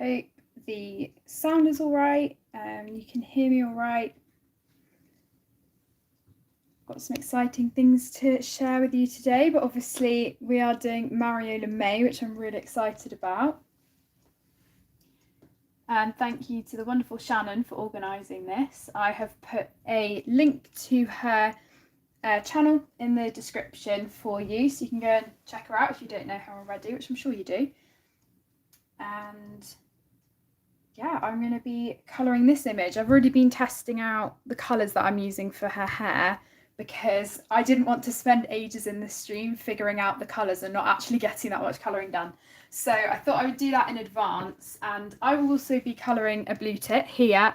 hope the sound is all right. You can hear me all right. Got some exciting things to share with you today, but obviously we are doing Mariola May, which I'm really excited about. And thank you to the wonderful Shannon for organising this. I have put a link to her channel in the description for you, so you can go and check her out if you don't know her already, which I'm sure you do. And yeah, I'm going to be colouring this image. I've already been testing out the colours that I'm using for her hair because I didn't want to spend ages in the stream figuring out the colours and not actually getting that much colouring done. So I thought I would do that in advance, and I will also be colouring a blue tit here.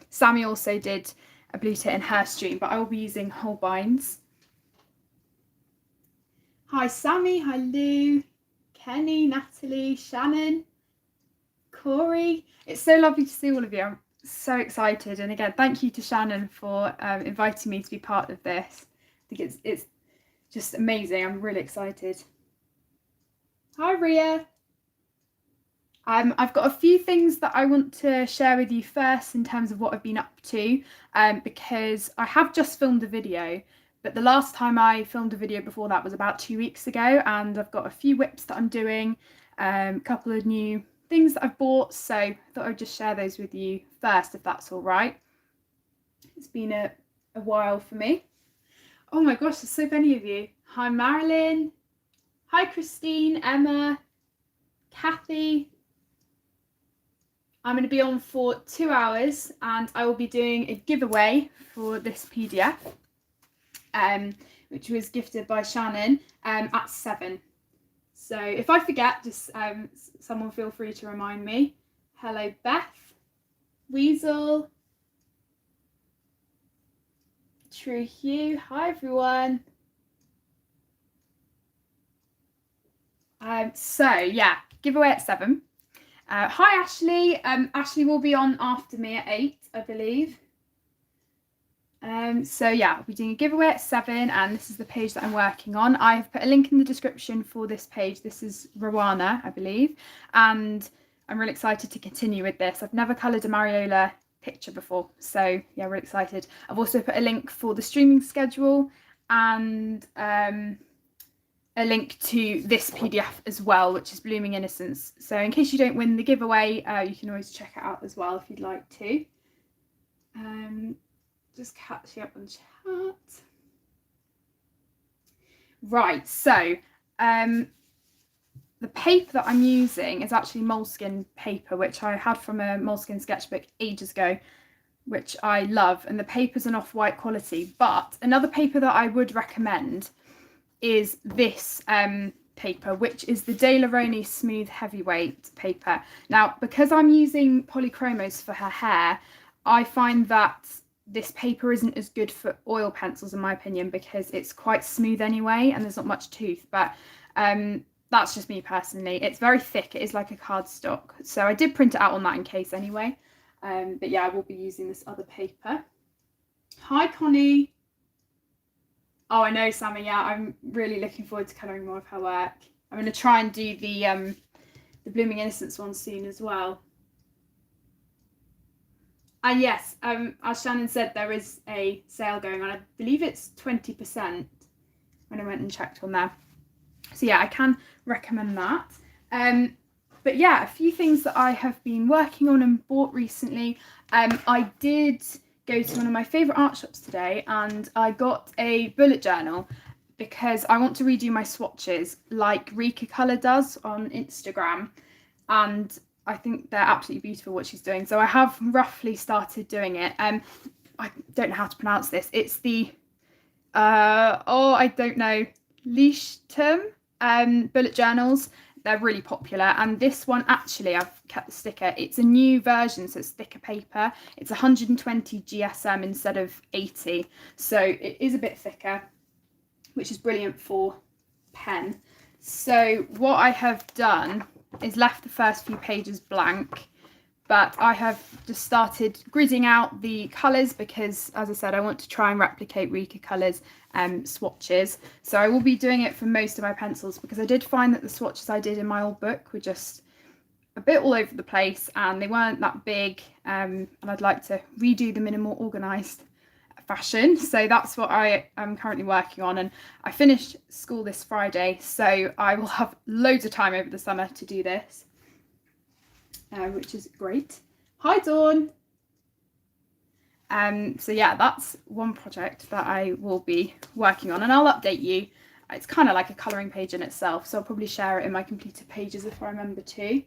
Sammy also did a blue tit in her stream, but I will be using Holbein's. Hi Sammy, hi Lou, Kenny, Natalie, Shannon, Corey. It's so lovely to see all of you. I'm so excited, and again, thank you to Shannon for inviting me to be part of this. I think it's just amazing. I'm really excited. Hi Ria. I've got a few things that I want to share with you first in terms of what I've been up to, because I have just filmed a video, but the last time I filmed a video before that was about 2 weeks ago, and I've got a few whips that I'm doing, a couple of new things that I've bought, so I thought I'd just share those with you first, if that's all right. It's been a while for me. Oh my gosh, there's so many of you. Hi Marilyn. Hi Christine, Emma, Kathy. I'm going to be on for 2 hours, and I will be doing a giveaway for this PDF, which was gifted by Shannon at 7. So if I forget, just someone feel free to remind me. Hello Beth, Weasel, True Hugh, hi everyone. So yeah, giveaway at 7. Hi Ashley. Ashley will be on after me at 8, I believe. So yeah, I'll be doing a giveaway at 7, and this is the page that I'm working on. I have put a link in the description for this page. This is Rowana, I believe, and I'm really excited to continue with this. I've never coloured a Mariola picture before, so yeah, really excited. I've also put a link for the streaming schedule and a link to this PDF as well, which is Blooming Innocence. So in case you don't win the giveaway, you can always check it out as well if you'd like to. Just catching up on chat. Right, so the paper that I'm using is actually moleskin paper, which I had from a moleskin sketchbook ages ago, which I love, and the paper's an off-white quality. But another paper that I would recommend is this paper, which is the De La Roni Smooth Heavyweight paper. Now, because I'm using polychromos for her hair, I find that this paper isn't as good for oil pencils in my opinion, because it's quite smooth anyway and there's not much tooth, but that's just me personally. It's very thick, it is like a cardstock, so I did print it out on that in case anyway. But yeah, I will be using this other paper. Hi Connie. Oh, I know, Sammy. Yeah, I'm really looking forward to colouring more of her work. I'm going to try and do the Blooming Innocence one soon as well. And yes, as Shannon said, there is a sale going on. I believe it's 20% when I went and checked on there. So yeah, I can recommend that. But yeah, a few things that I have been working on and bought recently. I did go to one of my favourite art shops today, and I got a bullet journal because I want to redo my swatches like Rika Colour does on Instagram, and I think they're absolutely beautiful what she's doing. So I have roughly started doing it. I don't know how to pronounce this. It's the I don't know, Livestream bullet journals. They're really popular, and this one actually, I've kept the sticker, it's a new version, so it's thicker paper. It's 120 GSM instead of 80, so it is a bit thicker, which is brilliant for pen. So what I have done is left the first few pages blank, but I have just started gridding out the colours because, as I said, I want to try and replicate Rika Colours swatches. So I will be doing it for most of my pencils because I did find that the swatches I did in my old book were just a bit all over the place and they weren't that big, and I'd like to redo them in a more organised fashion. So that's what I am currently working on, and I finished school this Friday, so I will have loads of time over the summer to do this, which is great. Hi Dawn. So yeah, that's one project that I will be working on, and I'll update you. It's kind of like a colouring page in itself, so I'll probably share it in my completed pages if I remember to.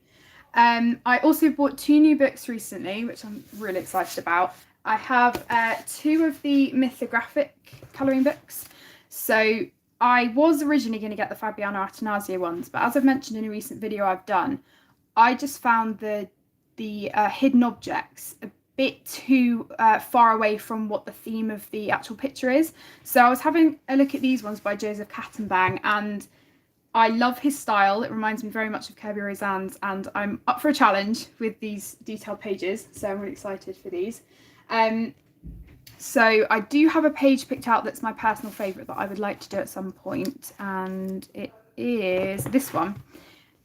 I also bought 2 new books recently, which I'm really excited about. I have 2 of the mythographic colouring books. So I was originally going to get the Fabiano Attanasio ones, but as I've mentioned in a recent video I've done, I just found the hidden objects a bit too far away from what the theme of the actual picture is. So I was having a look at these ones by Joseph Kattenbang, and I love his style. It reminds me very much of Kirby Roseanne's, and I'm up for a challenge with these detailed pages, so I'm really excited for these. So I do have a page picked out that's my personal favourite that I would like to do at some point, and it is this one,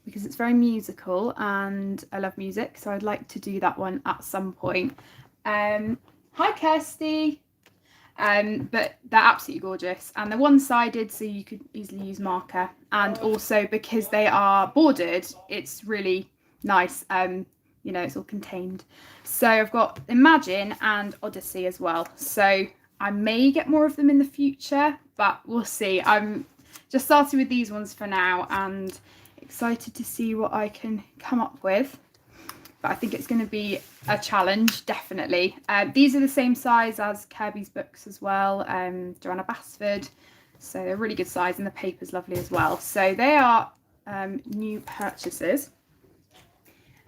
because it's very musical and I love music, so I'd like to do that one at some point. Hi Kirsty. But they're absolutely gorgeous, and they're one-sided, so you could easily use marker, and also because they are bordered, it's really nice. You know, it's all contained. So I've got Imagine and Odyssey as well, so I may get more of them in the future, but we'll see. I'm just starting with these ones for now and excited to see what I can come up with, but I think it's going to be a challenge, definitely. These are the same size as Kirby's books as well, Joanna Basford, so they're really good size, and the paper's lovely as well. So they are new purchases.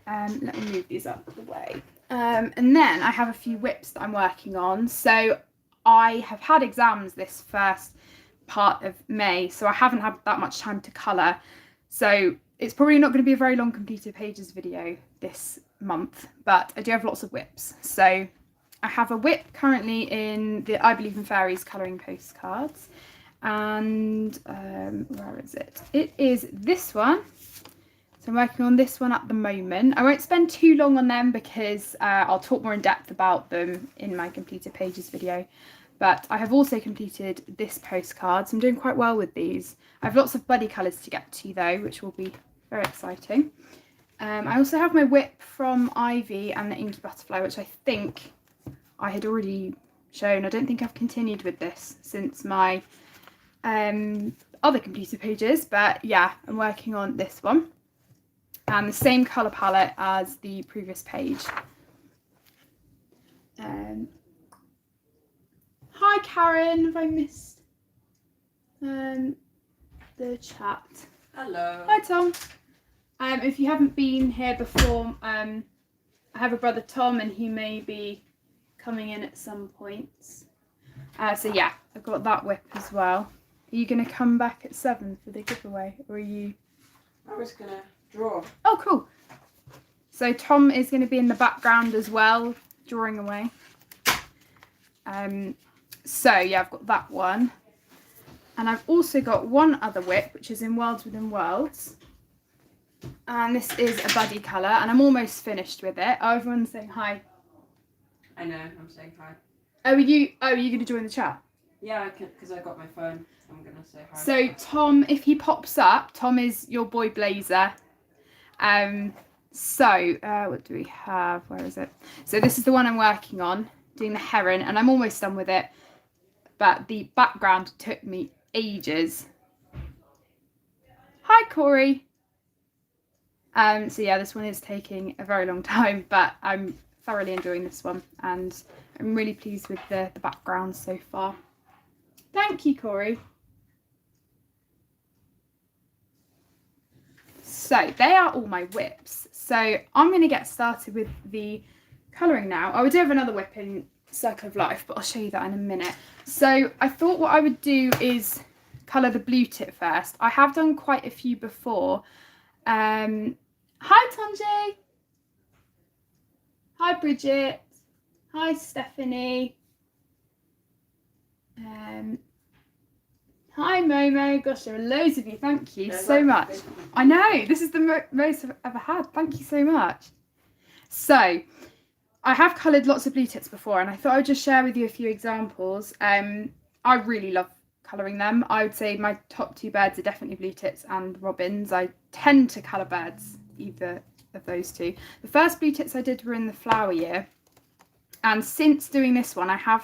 Let me move these up the way. And then I have a few whips that I'm working on. So I have had exams this first part of May, so I haven't had that much time to colour. So it's probably not going to be a very long completed pages video this month, but I do have lots of whips. So I have a whip currently in the I Believe in Fairies colouring postcards. And where is it? It is this one. So I'm working on this one at the moment. I won't spend too long on them because I'll talk more in depth about them in my completed pages video. But I have also completed this postcard, so I'm doing quite well with these. I have lots of buddy colours to get to though, which will be very exciting. I also have my whip from Ivy and the Inky Butterfly, which I think I had already shown. I don't think I've continued with this since my other completed pages, but yeah, I'm working on this one. And the same colour palette as the previous page. Hi Karen, have I missed the chat? Hello. Hi Tom. If you haven't been here before, I have a brother Tom, and he may be coming in at some points. So yeah, I've got that whip as well. Are you going to come back at 7 for the giveaway, or are you? I was going to draw. Oh, cool. So Tom is going to be in the background as well, drawing away. So yeah, I've got that one. And I've also got one other whip, which is in Worlds Within Worlds. And this is a buddy colour, and I'm almost finished with it. Oh, everyone's saying hi. I know, I'm saying hi. Oh, are you going to join the chat? Yeah, I can, because I got my phone. I'm going to say hi. So Tom, if he pops up, Tom is your boy Blazer. What do we have? Where is it? So this is the one I'm working on, doing the heron, and I'm almost done with it. But the background took me ages. Hi, Corey. So yeah, this one is taking a very long time, but I'm thoroughly enjoying this one, and I'm really pleased with the background so far. Thank you, Corey. So they are all my whips. So I'm going to get started with the colouring now. I would do have another whip in Circle of Life, but I'll show you that in a minute. So I thought what I would do is colour the blue tip first. I have done quite a few before. Hi Tonji. Hi Bridget. Hi Stephanie. Hi Momo, gosh, there are loads of you. Thank you Yeah, so right, much. thank you. I know, this is the most I've ever had. Thank you so much. So, I have coloured lots of blue tips before, and I thought I'd just share with you a few examples. I really love colouring them. I would say my top two birds are definitely blue tips and robins. I tend to colour birds, either of those two. The first blue tips I did were in the flower year, and since doing this one, I have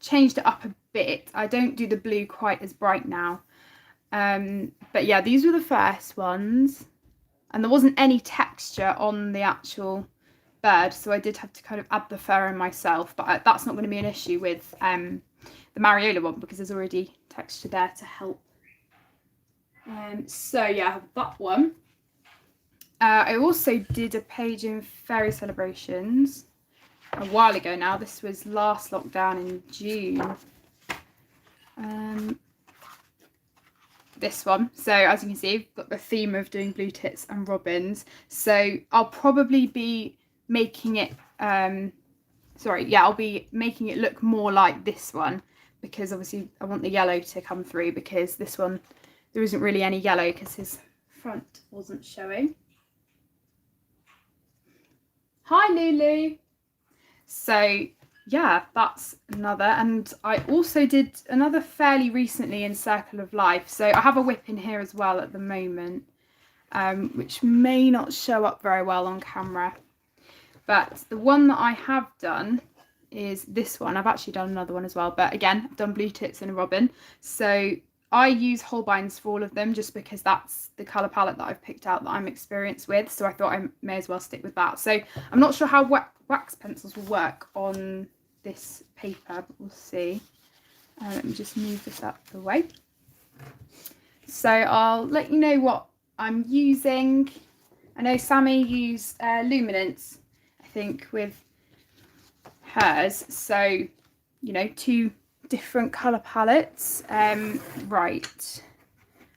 changed it up a bit. I don't do the blue quite as bright now. But yeah, these were the first ones, and there wasn't any texture on the actual bird, so I did have to kind of add the fur in myself, but that's not going to be an issue with the Mariola one because there's already texture there to help. So yeah, I have that one. I also did a page in Fairy Celebrations a while ago now. This was last lockdown in June. This one. So as you can see, I've got the theme of doing blue tits and robins. So I'll probably be making it, I'll be making it look more like this one, because obviously I want the yellow to come through, because this one, there isn't really any yellow because his front wasn't showing. Hi Lulu. So yeah, that's another, and I also did another fairly recently in Circle of Life. So I have a whip in here as well at the moment, which may not show up very well on camera, but the one that I have done is this one. I've actually done another one as well, but again, I've done blue tits and a robin. So I use Holbeins for all of them just because that's the colour palette that I've picked out that I'm experienced with, so I thought I may as well stick with that. So I'm not sure how wax pencils will work on this paper, but we'll see. Let me just move this out of the way. So I'll let you know what I'm using. I know Sammy used Luminance, I think, with hers. So, you know, two different colour palettes. Right.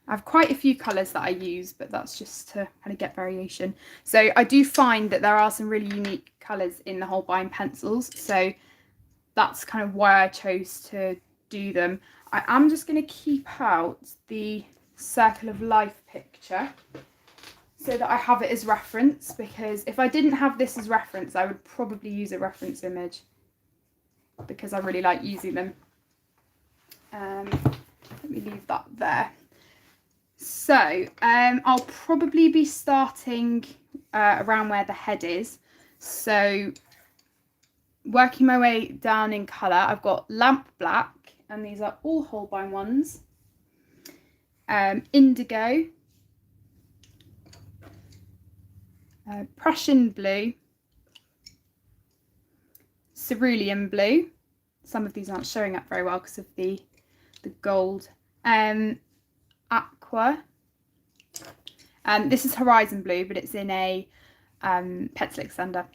I have quite a few colours that I use, but that's just to kind of get variation. So I do find that there are some really unique colours in the Holbein pencils. So that's kind of why I chose to do them. I am just going to keep out the Circle of Life picture so that I have it as reference, because if I didn't have this as reference, I would probably use a reference image because I really like using them. Let me leave that there. So I'll probably be starting around where the head is. So working my way down in colour, I've got Lamp Black, and these are all Holbein ones. Indigo, Prussian Blue, Cerulean Blue. Some of these aren't showing up very well because of the gold. Aqua. This is Horizon Blue, but it's in a pencil extender.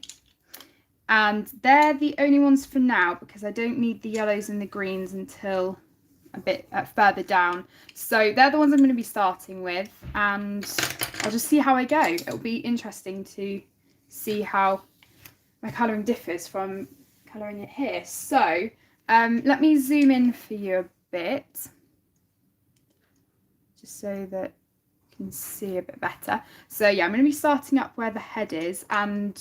And they're the only ones for now because I don't need the yellows and the greens until a bit further down. So they're the ones I'm going to be starting with, and I'll just see how I go. It'll be interesting to see how my colouring differs from colouring it here. So let me zoom in for you a bit, just so that you can see a bit better. So yeah, I'm going to be starting up where the head is, and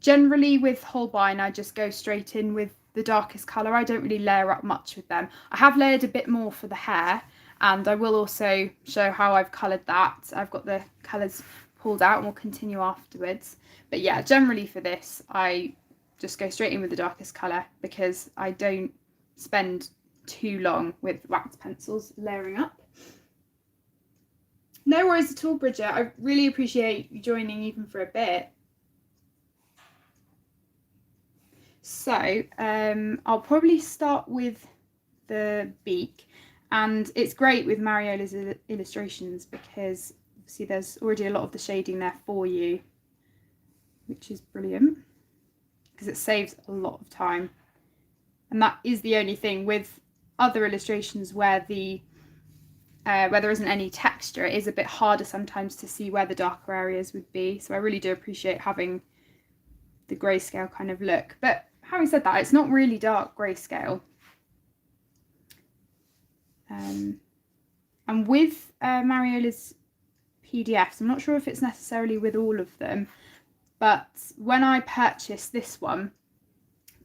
generally with Holbein I just go straight in with the darkest colour. I don't really layer up much with them. I have layered a bit more for the hair, and I will also show how I've coloured that. I've got the colours pulled out and we'll continue afterwards. But yeah, generally for this I just go straight in with the darkest colour because I don't spend too long with wax pencils layering up. No worries at all, Bridget. I really appreciate you joining even for a bit. So I'll probably start with the beak, and it's great with Mariola's illustrations because obviously there's already a lot of the shading there for you, which is brilliant because it saves a lot of time. And that is the only thing with other illustrations where there isn't any texture. It is a bit harder sometimes to see where the darker areas would be. So I really do appreciate having the grayscale kind of look. But having said that, it's not really dark grayscale. And with Mariola's PDFs, I'm not sure if it's necessarily with all of them, but when I purchased this one,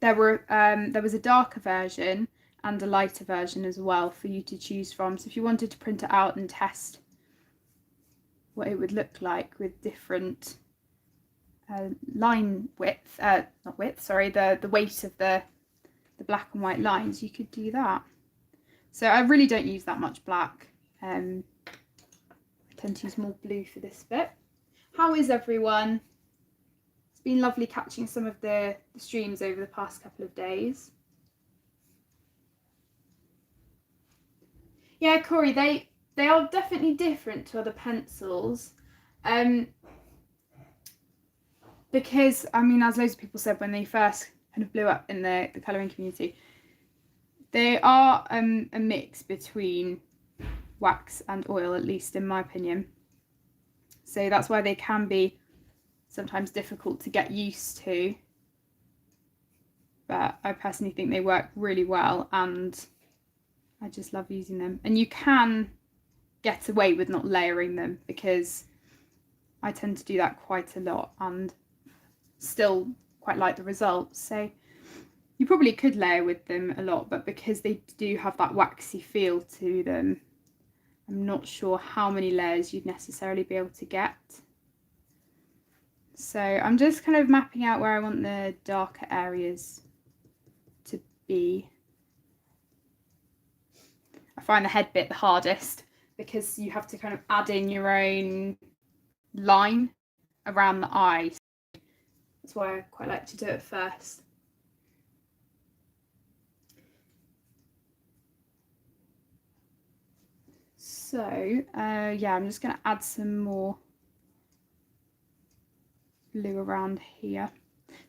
there was a darker version and a lighter version as well for you to choose from. So if you wanted to print it out and test what it would look like with different line width, not width, sorry, the weight of the black and white lines, you could do that. So I really don't use that much black. I tend to use more blue for this bit. How is everyone? It's been lovely catching some of the streams over the past couple of days. Yeah, Corey, they are definitely different to other pencils. Because, I mean, as loads of people said when they first kind of blew up in the colouring community, they are a mix between wax and oil, at least in my opinion. So that's why they can be sometimes difficult to get used to. But I personally think they work really well and I just love using them. And you can get away with not layering them because I tend to do that quite a lot and still quite like the results. So you probably could layer with them a lot, but because they do have that waxy feel to them, I'm not sure how many layers you'd necessarily be able to get. So I'm just kind of mapping out where I want the darker areas to be. I find the head bit the hardest because you have to kind of add in your own line around the eye. That's why I quite like to do it first. So yeah, I'm just going to add some more blue around here.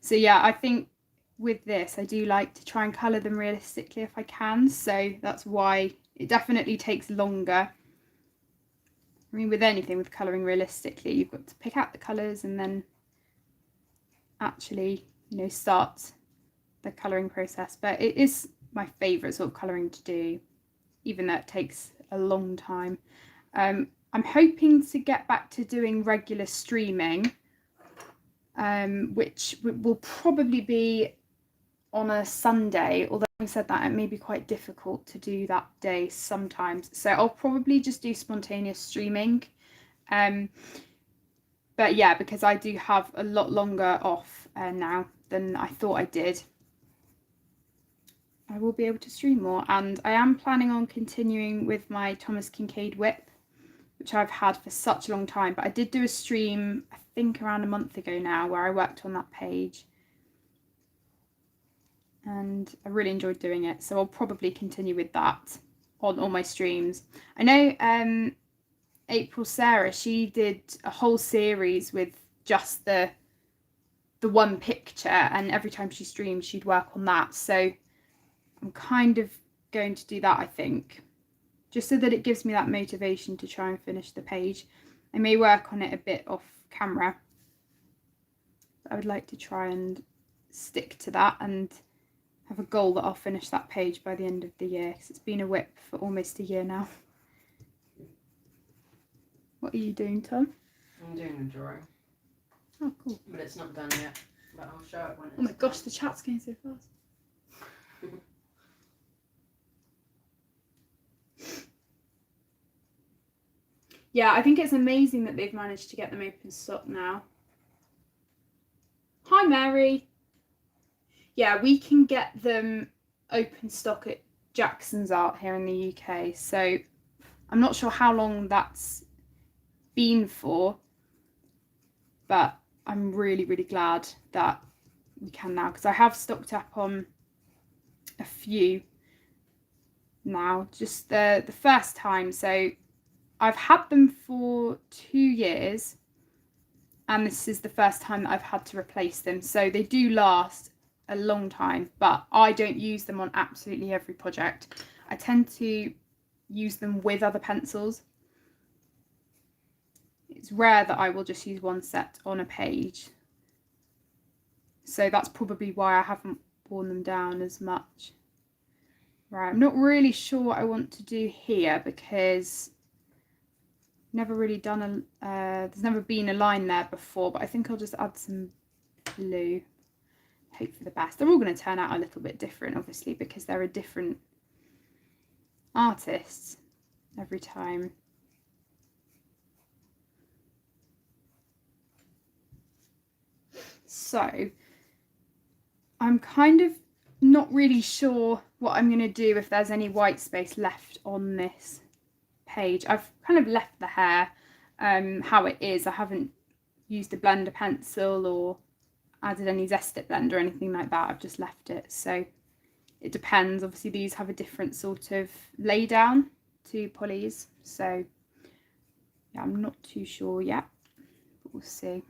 So yeah, I think with this I do like to try and colour them realistically if I can, so that's why it definitely takes longer. I mean, with anything with colouring realistically, you've got to pick out the colours and then actually, you know, start the colouring process. But it is my favourite sort of colouring to do, even though it takes a long time. I'm hoping to get back to doing regular streaming, which will probably be on a Sunday, although having said that, it may be quite difficult to do that day sometimes. So I'll probably just do spontaneous streaming. But yeah, because I do have a lot longer off now than I thought I did, I will be able to stream more. And I am planning on continuing with my Thomas Kincaid whip, which I've had for such a long time. But I did do a stream, I think around a month ago now, where I worked on that page. And I really enjoyed doing it. So I'll probably continue with that on all my streams. I know April Sarah, she did a whole series with just the one picture, and every time she streamed she'd work on that. So I'm kind of going to do that, I think, just so that it gives me that motivation to try and finish the page. I may work on it a bit off camera, but I would like to try and stick to that and have a goal that I'll finish that page by the end of the year, because it's been a whip for almost a year now. What are you doing, Tom? I'm doing a drawing. Oh, cool. But it's not done yet. But I'll show it when it's Oh my gosh, the chat's going so fast. Yeah, I think it's amazing that they've managed to get them open stock now. Hi, Mary. Yeah, we can get them open stock at Jackson's Art here in the UK. So I'm not sure how long that's been for, but I'm really, really glad that we can now, because I have stocked up on a few now, just the first time. So I've had them for 2 years, and this is the first time that I've had to replace them. So they do last a long time, but I don't use them on absolutely every project. I tend to use them with other pencils. It's rare that I will just use one set on a page. So that's probably why I haven't worn them down as much. Right, I'm not really sure what I want to do here, because never really done there's never been a line there before, but I think I'll just add some blue. Hope for the best. They're all going to turn out a little bit different, obviously, because they're a different artist every time. So I'm kind of not really sure what I'm going to do if there's any white space left on this page. I've kind of left the hair how it is. I haven't used a blender pencil or added any Zest-It blend or anything like that. I've just left it, so it depends. Obviously these have a different sort of lay down to Polly's, so yeah, I'm not too sure yet, but we'll see.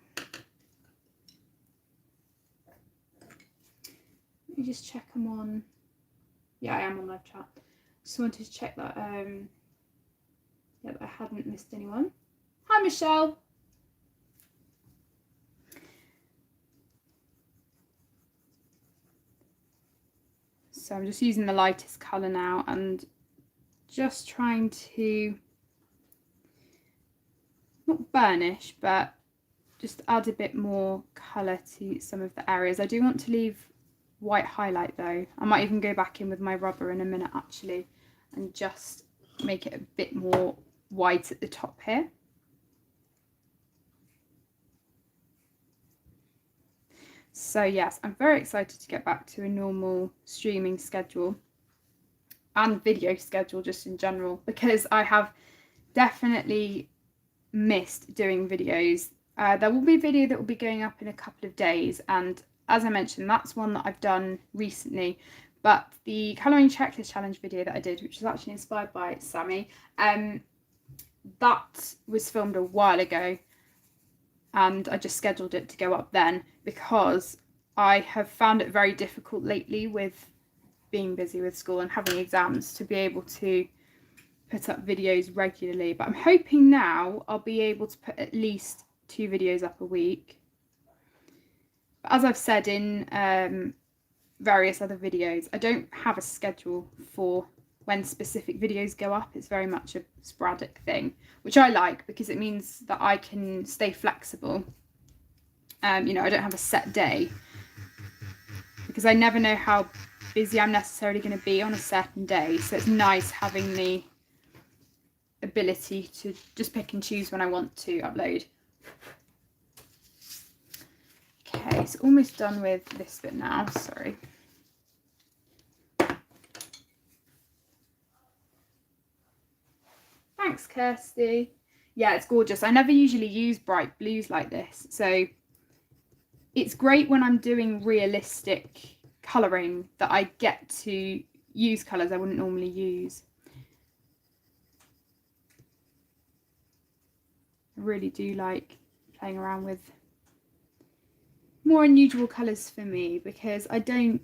Let me just check I'm on. Yeah, I am on live chat. Just wanted to check that yeah, that I hadn't missed anyone. Hi Michelle. So I'm just using the lightest colour now and just trying to not burnish, but just add a bit more colour to some of the areas. I do want to leave white highlight though. I might even go back in with my rubber in a minute actually and just make it a bit more white at the top here. So yes, I'm very excited to get back to a normal streaming schedule and video schedule just in general, because I have definitely missed doing videos. There will be a video that will be going up in a couple of days, and as I mentioned, that's one that I've done recently, but the colouring checklist challenge video that I did, which was actually inspired by Sammy, that was filmed a while ago, and I just scheduled it to go up then because I have found it very difficult lately with being busy with school and having exams to be able to put up videos regularly. But I'm hoping now I'll be able to put at least 2 videos up a week. But as I've said in various other videos, I don't have a schedule for when specific videos go up. It's very much a sporadic thing, which I like because it means that I can stay flexible. You know, I don't have a set day because I never know how busy I'm necessarily going to be on a certain day. So it's nice having the ability to just pick and choose when I want to upload. Okay, so almost done with this bit now, sorry. Thanks, Kirsty. Yeah, it's gorgeous. I never usually use bright blues like this, so it's great when I'm doing realistic colouring that I get to use colours I wouldn't normally use. I really do like playing around with more unusual colours for me because I don't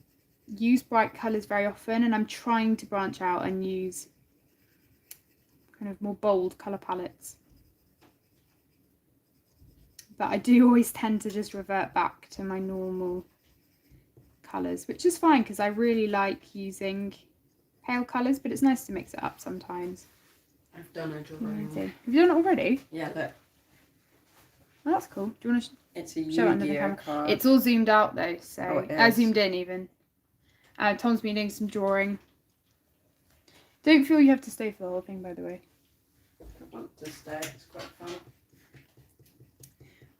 use bright colours very often, and I'm trying to branch out and use kind of more bold colour palettes. But I do always tend to just revert back to my normal colours, which is fine because I really like using pale colours, but it's nice to mix it up sometimes. I've done a drawing. Have you done it already? Yeah, look. Oh, that's cool. Do you want to It's a show it under the Yu-Gi-Oh camera? card. It's all zoomed out though, so Oh, it I is. zoomed in even. Tom's been doing some drawing. Don't feel you have to stay for the whole thing, by the way. I want to stay. It's quite fun.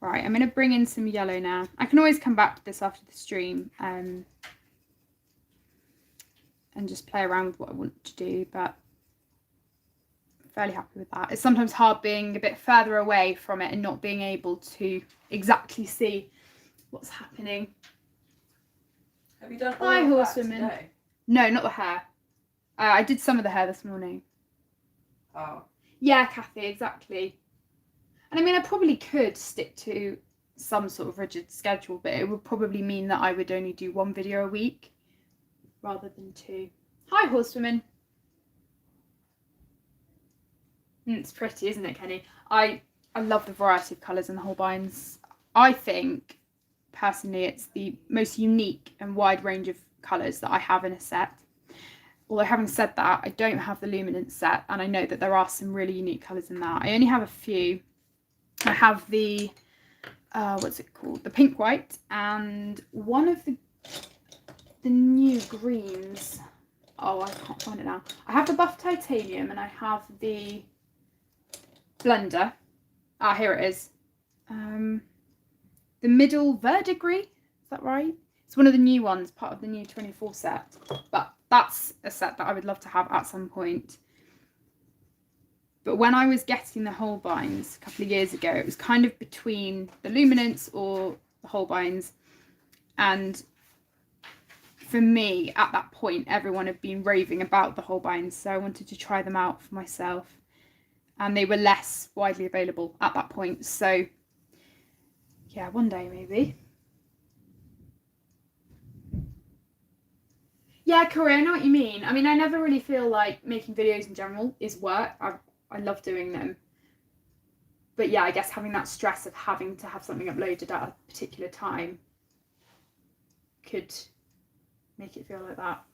Right, I'm going to bring in some yellow now. I can always come back to this after the stream and just play around with what I want to do, but I'm fairly happy with that. It's sometimes hard being a bit further away from it and not being able to exactly see what's happening. Have you done all Hi, of that horsewomen. today? No, not the hair. I did some of the hair this morning. Oh. Yeah, Kathy, exactly. And I mean, I probably could stick to some sort of rigid schedule, but it would probably mean that I would only do 1 video a week rather than 2. Hi, horsewomen. It's pretty, isn't it, Kenny? I love the variety of colours in the Holbeins. I think, personally, it's the most unique and wide range of colours that I have in a set. although having said that, I don't have the luminance set, and I know that there are some really unique colours in that. I only have a few. I have the what's it called, the pink white, and one of the new greens. Oh, I can't find it now. I have the buff titanium, and I have the blender. Ah, here it is. The middle verdigris, is that right? It's one of the new ones, part of the new 24 set. But that's a set that I would love to have at some point. But when I was getting the Holbeins a couple of years ago, it was kind of between the luminance or the Holbeins. And for me, at that point, everyone had been raving about the Holbeins, so I wanted to try them out for myself. And they were less widely available at that point, so yeah, one day maybe. Yeah, Corey, I know what you mean. I mean, I never really feel like making videos in general is work. I love doing them. But yeah, I guess having that stress of having to have something uploaded at a particular time could make it feel like that.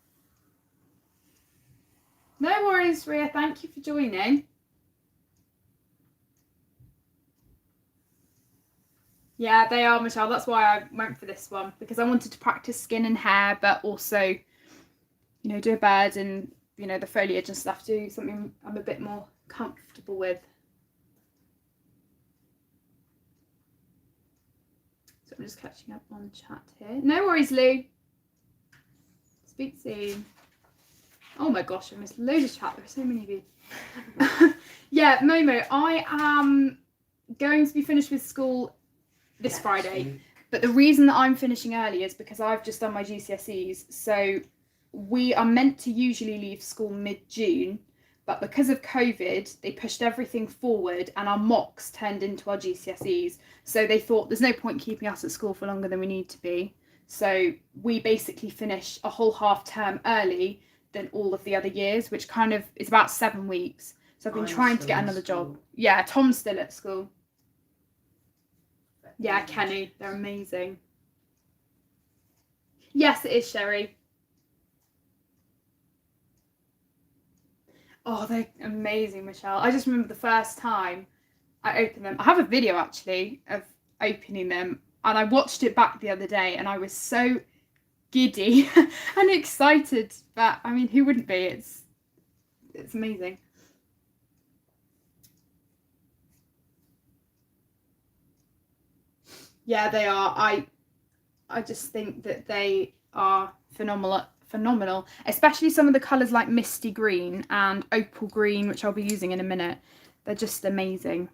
No worries, Ria. Thank you for joining. Yeah, they are, Michelle. That's why I went for this one, because I wanted to practice skin and hair, but also, you know, do a bed and, you know, the foliage and stuff, do something I'm a bit more comfortable with. So I'm just catching up on chat here. No worries, Lou. Speak soon. Oh my gosh, I missed loads of chat. There are so many of you. Yeah, Momo, I am going to be finished with school this Friday, but the reason that I'm finishing early is because I've just done my GCSEs. So we are meant to usually leave school mid-June, but because of COVID, they pushed everything forward and our mocks turned into our GCSEs. So they thought there's no point keeping us at school for longer than we need to be. So we basically finish a whole half term early than all of the other years, which kind of is about 7 weeks. So I've been trying to get another job. Yeah, Tom's still at school. Yeah, Kenny, they're amazing. Yes, it is, Sherry. Oh, they're amazing, Michelle. I just remember the first time I opened them. I have a video actually of opening them, and I watched it back the other day, and I was so giddy and excited. But I mean, who wouldn't be? It's amazing. Yeah, they are. I just think that they are phenomenal, especially some of the colours like misty green and opal green, which I'll be using in a minute. They're just amazing.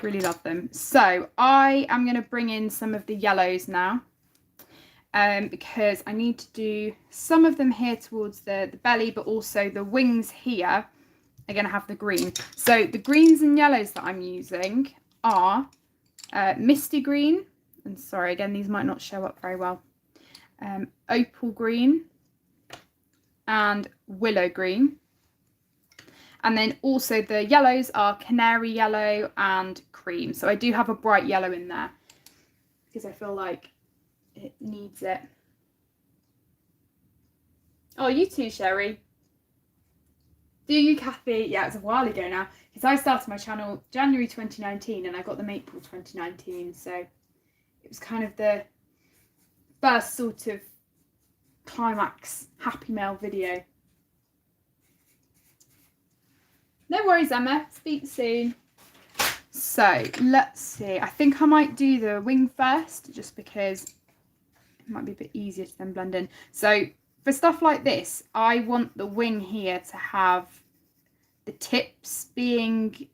Really love them. So I am going to bring in some of the yellows now, because I need to do some of them here towards the belly, but also the wings here are going to have the green. So the greens and yellows that I'm using are misty green, and sorry again, these might not show up very well, opal green and willow green, and then also the yellows are canary yellow and cream. So I do have a bright yellow in there because I feel like it needs it. Oh, you too, Sherry. Do you, Kathy? Yeah, it's a while ago now, because I started my channel January 2019 and I got them April 2019, so it was kind of the first sort of climax happy mail video. No worries, Emma. Speak soon. So let's see. I think I might do the wing first, just because it might be a bit easier to then blend in. So for stuff like this, I want the wing here to have the tips being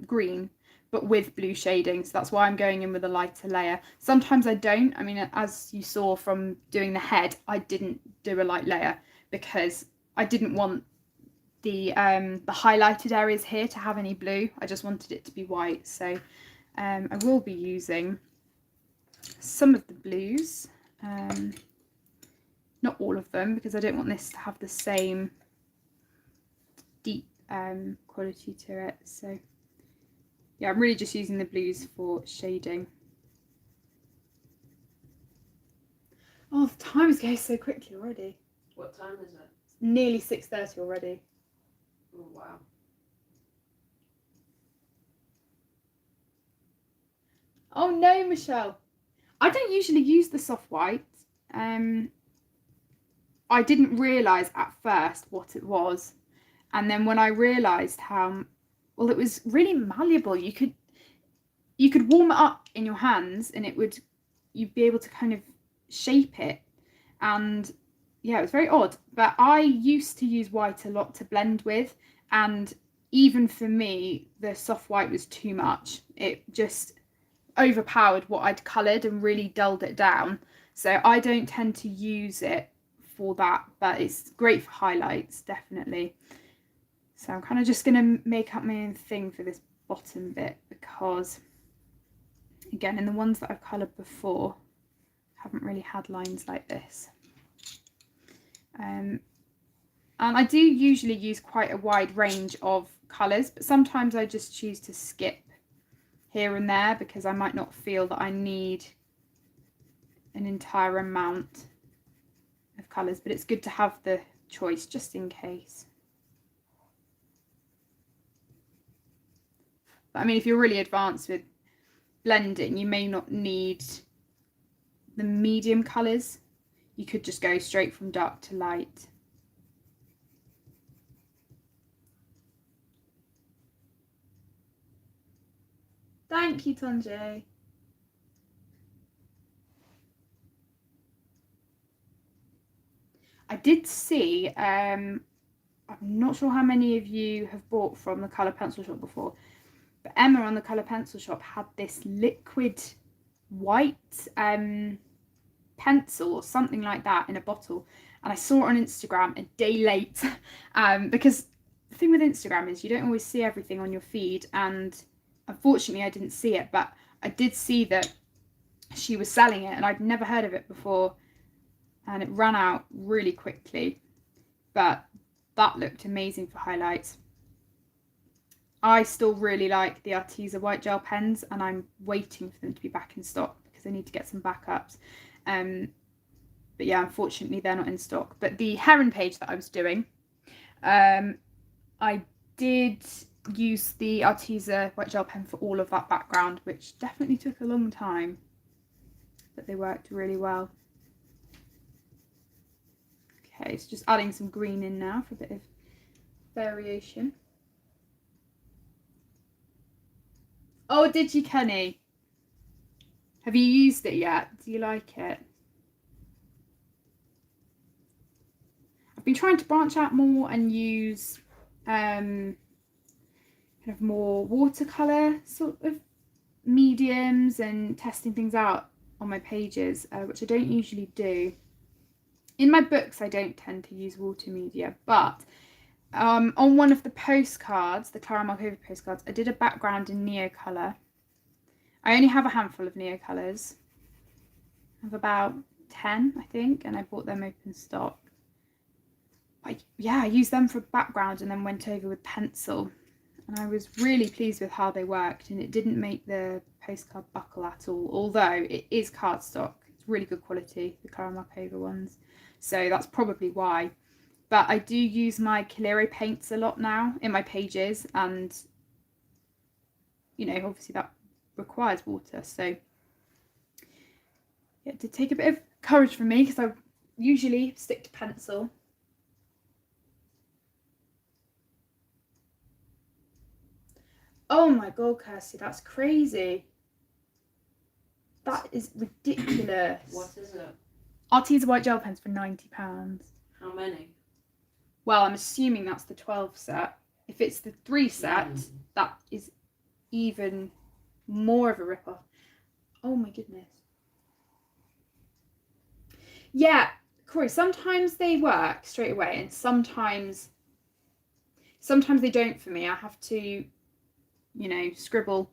green, but with blue shading. So that's why I'm going in with a lighter layer. Sometimes I don't. I mean, as you saw from doing the head, I didn't do a light layer because I didn't want the highlighted areas here to have any blue. I just wanted it to be white. So I will be using some of the blues. Not all of them, because I don't want this to have the same deep quality to it. So yeah, I'm really just using the blues for shading. Oh, the time is going so quickly already. What time is it? It's nearly 6:30 already. Oh, wow. Oh no, Michelle. I don't usually use the soft white. I didn't realise at first what it was. And then when I realised how, well, it was really malleable. You could warm it up in your hands and you'd be able to kind of shape it. And yeah, it was very odd. But I used to use white a lot to blend with. And even for me, the soft white was too much. It just overpowered what I'd coloured and really dulled it down. So I don't tend to use it for that, but it's great for highlights, definitely. So I'm kind of just going to make up my own thing for this bottom bit, because again, in the ones that I've coloured before, I haven't really had lines like this. And I do usually use quite a wide range of colours, but sometimes I just choose to skip here and there because I might not feel that I need an entire amount of colours, but it's good to have the choice just in case. But I mean, if you're really advanced with blending, you may not need the medium colours. You could just go straight from dark to light. Thank you, Tonje. I did see, I'm not sure how many of you have bought from the colour pencil shop before, but Emma on the colour pencil shop had this liquid white pencil or something like that in a bottle, and I saw it on Instagram a day late because the thing with Instagram is you don't always see everything on your feed, and unfortunately I didn't see it, but I did see that she was selling it and I'd never heard of it before, and it ran out really quickly, but that looked amazing for highlights. I still really like the Arteza white gel pens, and I'm waiting for them to be back in stock because I need to get some backups. But yeah, unfortunately they're not in stock. But the Heron page that I was doing, I did use the Arteza white gel pen for all of that background, which definitely took a long time, but they worked really well. Okay, so just adding some green in now for a bit of variation. Oh, did you, Kenny? Have you used it yet? Do you like it? I've been trying to branch out more and use kind of more watercolour sort of mediums and testing things out on my pages, which I don't usually do. In my books, I don't tend to use water media, but on one of the postcards, the Clara Markova postcards, I did a background in Neocolour. I only have a handful of Neocolours. I have about 10, I think, and I bought them open stock. Yeah, I used them for background and then went over with pencil. And I was really pleased with how they worked, and it didn't make the postcard buckle at all, although it is cardstock. It's really good quality, the Clara Markova ones. So that's probably why. But I do use my Calero paints a lot now in my pages, and you know, obviously that requires water, so yeah, it did take a bit of courage from me because I usually stick to pencil. Oh my god, Kirsty, that's crazy. That is ridiculous. What is it? Arteza white gel pens for £90. How many? Well, I'm assuming that's the 12 set. If it's the 3 set, that is even more of a rip-off. Oh my goodness. Yeah, Corey, sometimes they work straight away and sometimes they don't for me. I have to, you know, scribble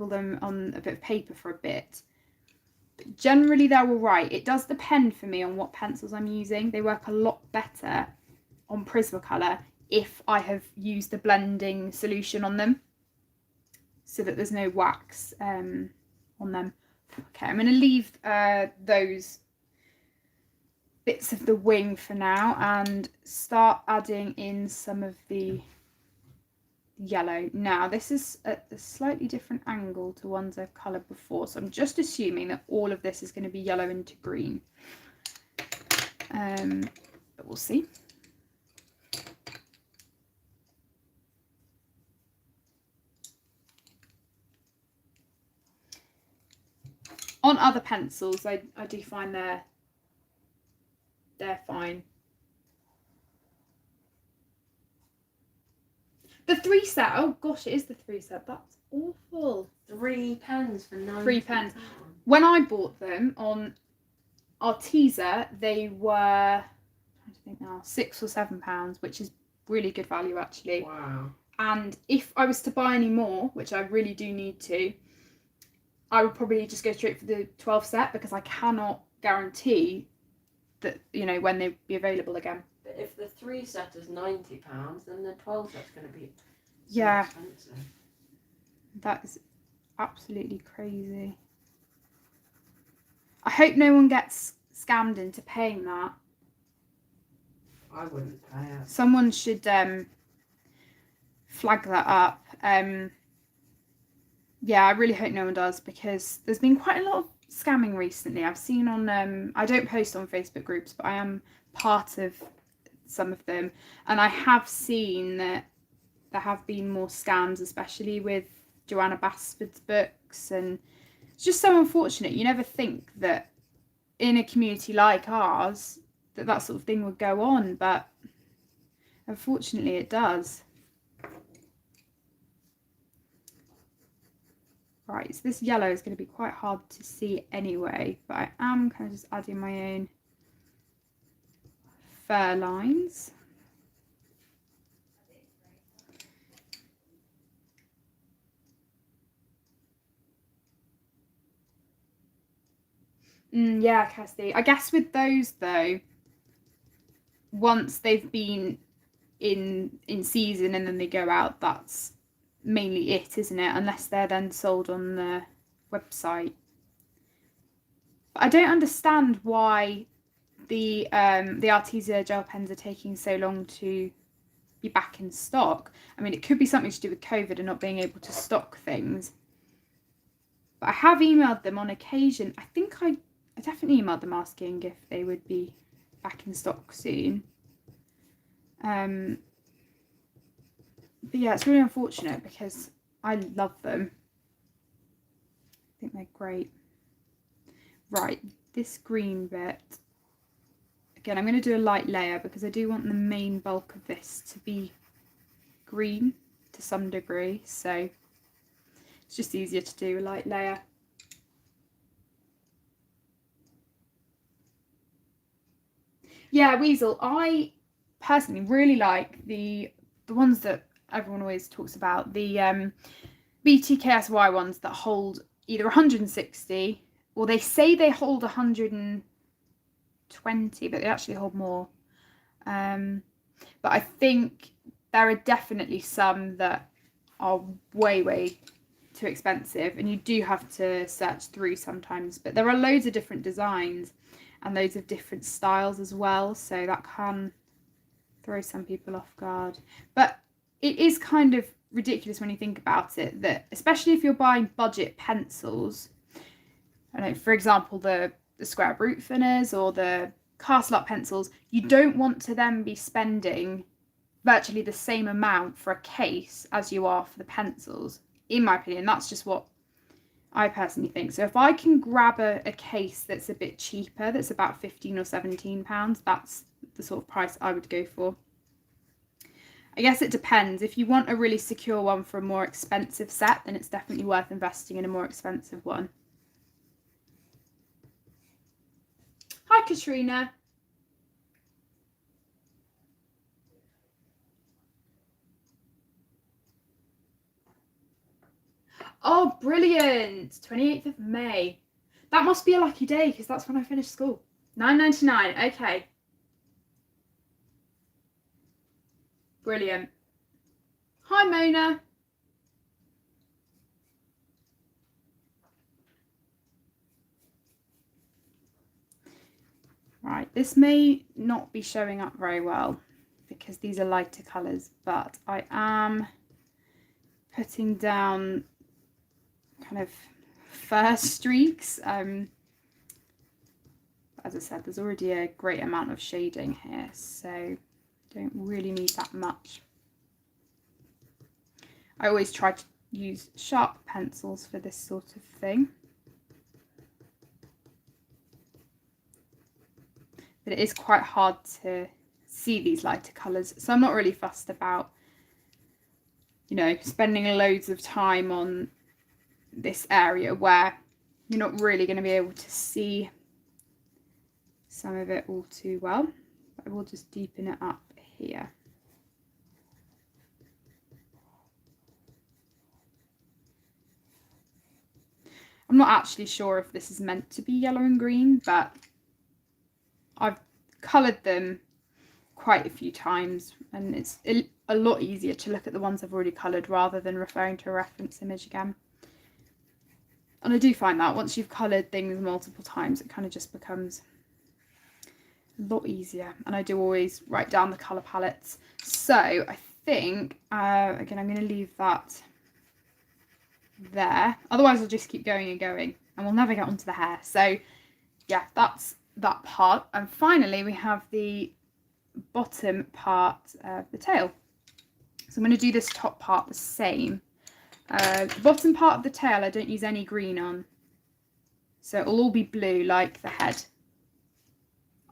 them on a bit of paper for a bit. But generally they're all right. It does depend for me on what pencils I'm using. They work a lot better on Prismacolor if I have used the blending solution on them, so that there's no wax on them. Okay, I'm going to leave those bits of the wing for now and start adding in some of the yellow. Now this is at a slightly different angle to ones I've coloured before, so I'm just assuming that all of this is going to be yellow into green, but we'll see. On other pencils, I do find they're fine. The 3 set, oh gosh, it is the 3 set. That's awful. 3 pens for 9. 3 pens. When I bought them on Arteza, they were, I'm trying to think now, £6 or £7, which is really good value actually. Wow. And if I was to buy any more, which I really do need to, I would probably just go straight for the 12 set, because I cannot guarantee that, you know, when they'd be available again. But if the 3 set is £90, then the 12 set's going to be Yeah, expensive. that is absolutely crazy. I hope no one gets scammed into paying that. I wouldn't pay it. Someone should flag that up. Yeah, I really hope no one does, because there's been quite a lot of scamming recently. I've seen on, I don't post on Facebook groups, but I am part of some of them, and I have seen that there have been more scams, especially with Joanna Basford's books, and it's just so unfortunate. You never think that in a community like ours that sort of thing would go on, but unfortunately it does. Right, so this yellow is going to be quite hard to see anyway, but I am kind of just adding my own fur lines. Yeah, Kirsty. I guess with those though, once they've been in season and then they go out, that's mainly it, isn't it? Unless they're then sold on the website. But I don't understand why the Arteza gel pens are taking so long to be back in stock. I mean, it could be something to do with COVID and not being able to stock things. But I have emailed them on occasion. I think I definitely emailed them asking if they would be back in stock soon. But yeah, it's really unfortunate because I love them. I think they're great. Right, this green bit. Again, I'm going to do a light layer because I do want the main bulk of this to be green to some degree. So it's just easier to do a light layer. Yeah, Weasel, I personally really like the ones that everyone always talks about, the BTKSY ones that hold either 160, or they say they hold 120, but they actually hold more. But I think there are definitely some that are way too expensive, and you do have to search through sometimes. But there are loads of different designs and loads of different styles as well, so that can throw some people off guard. But it is kind of ridiculous when you think about it, that especially if you're buying budget pencils, I know, for example, the square root thinners or the castle up pencils, you don't want to then be spending virtually the same amount for a case as you are for the pencils. In my opinion, that's just what I personally think. So if I can grab a case that's a bit cheaper, that's about £15 or £17, that's the sort of price I would go for. I guess it depends. If you want a really secure one for a more expensive set, then it's definitely worth investing in a more expensive one. Hi, Katrina. Oh, brilliant. 28th of May. That must be a lucky day because that's when I finished school. £9.99. Okay. Brilliant. Hi, Mona. Right, this may not be showing up very well because these are lighter colours, but I am putting down kind of fur streaks. As I said, there's already a great amount of shading here, so don't really need that much. I always try to use sharp pencils for this sort of thing. But it is quite hard to see these lighter colours, so I'm not really fussed about, you know, spending loads of time on this area where you're not really going to be able to see some of it all too well. I will just deepen it up here. I'm not actually sure if this is meant to be yellow and green, but I've coloured them quite a few times, and it's a lot easier to look at the ones I've already coloured rather than referring to a reference image again. And I do find that once you've coloured things multiple times, it kind of just becomes a lot easier. And I do always write down the colour palettes. So I think, again, I'm going to leave that there. Otherwise I'll just keep going and going and we'll never get onto the hair. So yeah, that's that part. And finally we have the bottom part of the tail. So I'm going to do this top part the same. The bottom part of the tail I don't use any green on, so it'll all be blue like the head.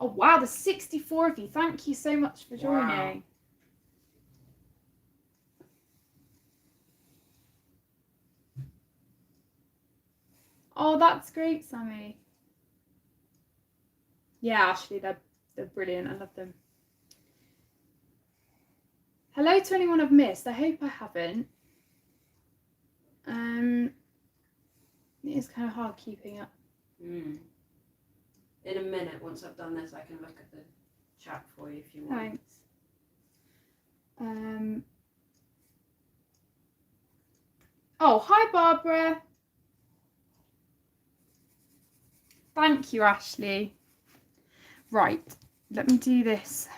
Oh wow, there's 64 of you. Thank you so much for joining. Wow. Oh, that's great, Sammy. Yeah, Ashley, they're brilliant. I love them. Hello to anyone I've missed. I hope I haven't. It is kind of hard keeping up. In a minute, once I've done this, I can look at the chat for you if you want. Thanks. Oh, hi, Barbara. Thank you, Ashley. Right, let me do this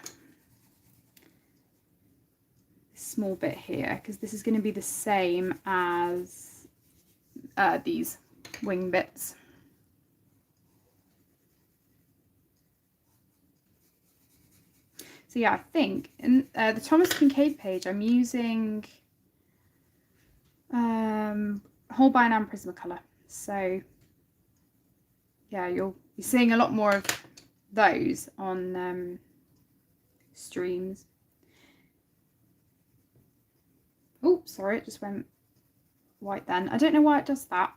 small bit here because this is going to be the same as these wing bits. So yeah, I think in the Thomas Kincaid page I'm using Holbein and Prismacolor. So yeah, you'll be seeing a lot more of those on streams. Oh, sorry, it just went white then. I don't know why it does that.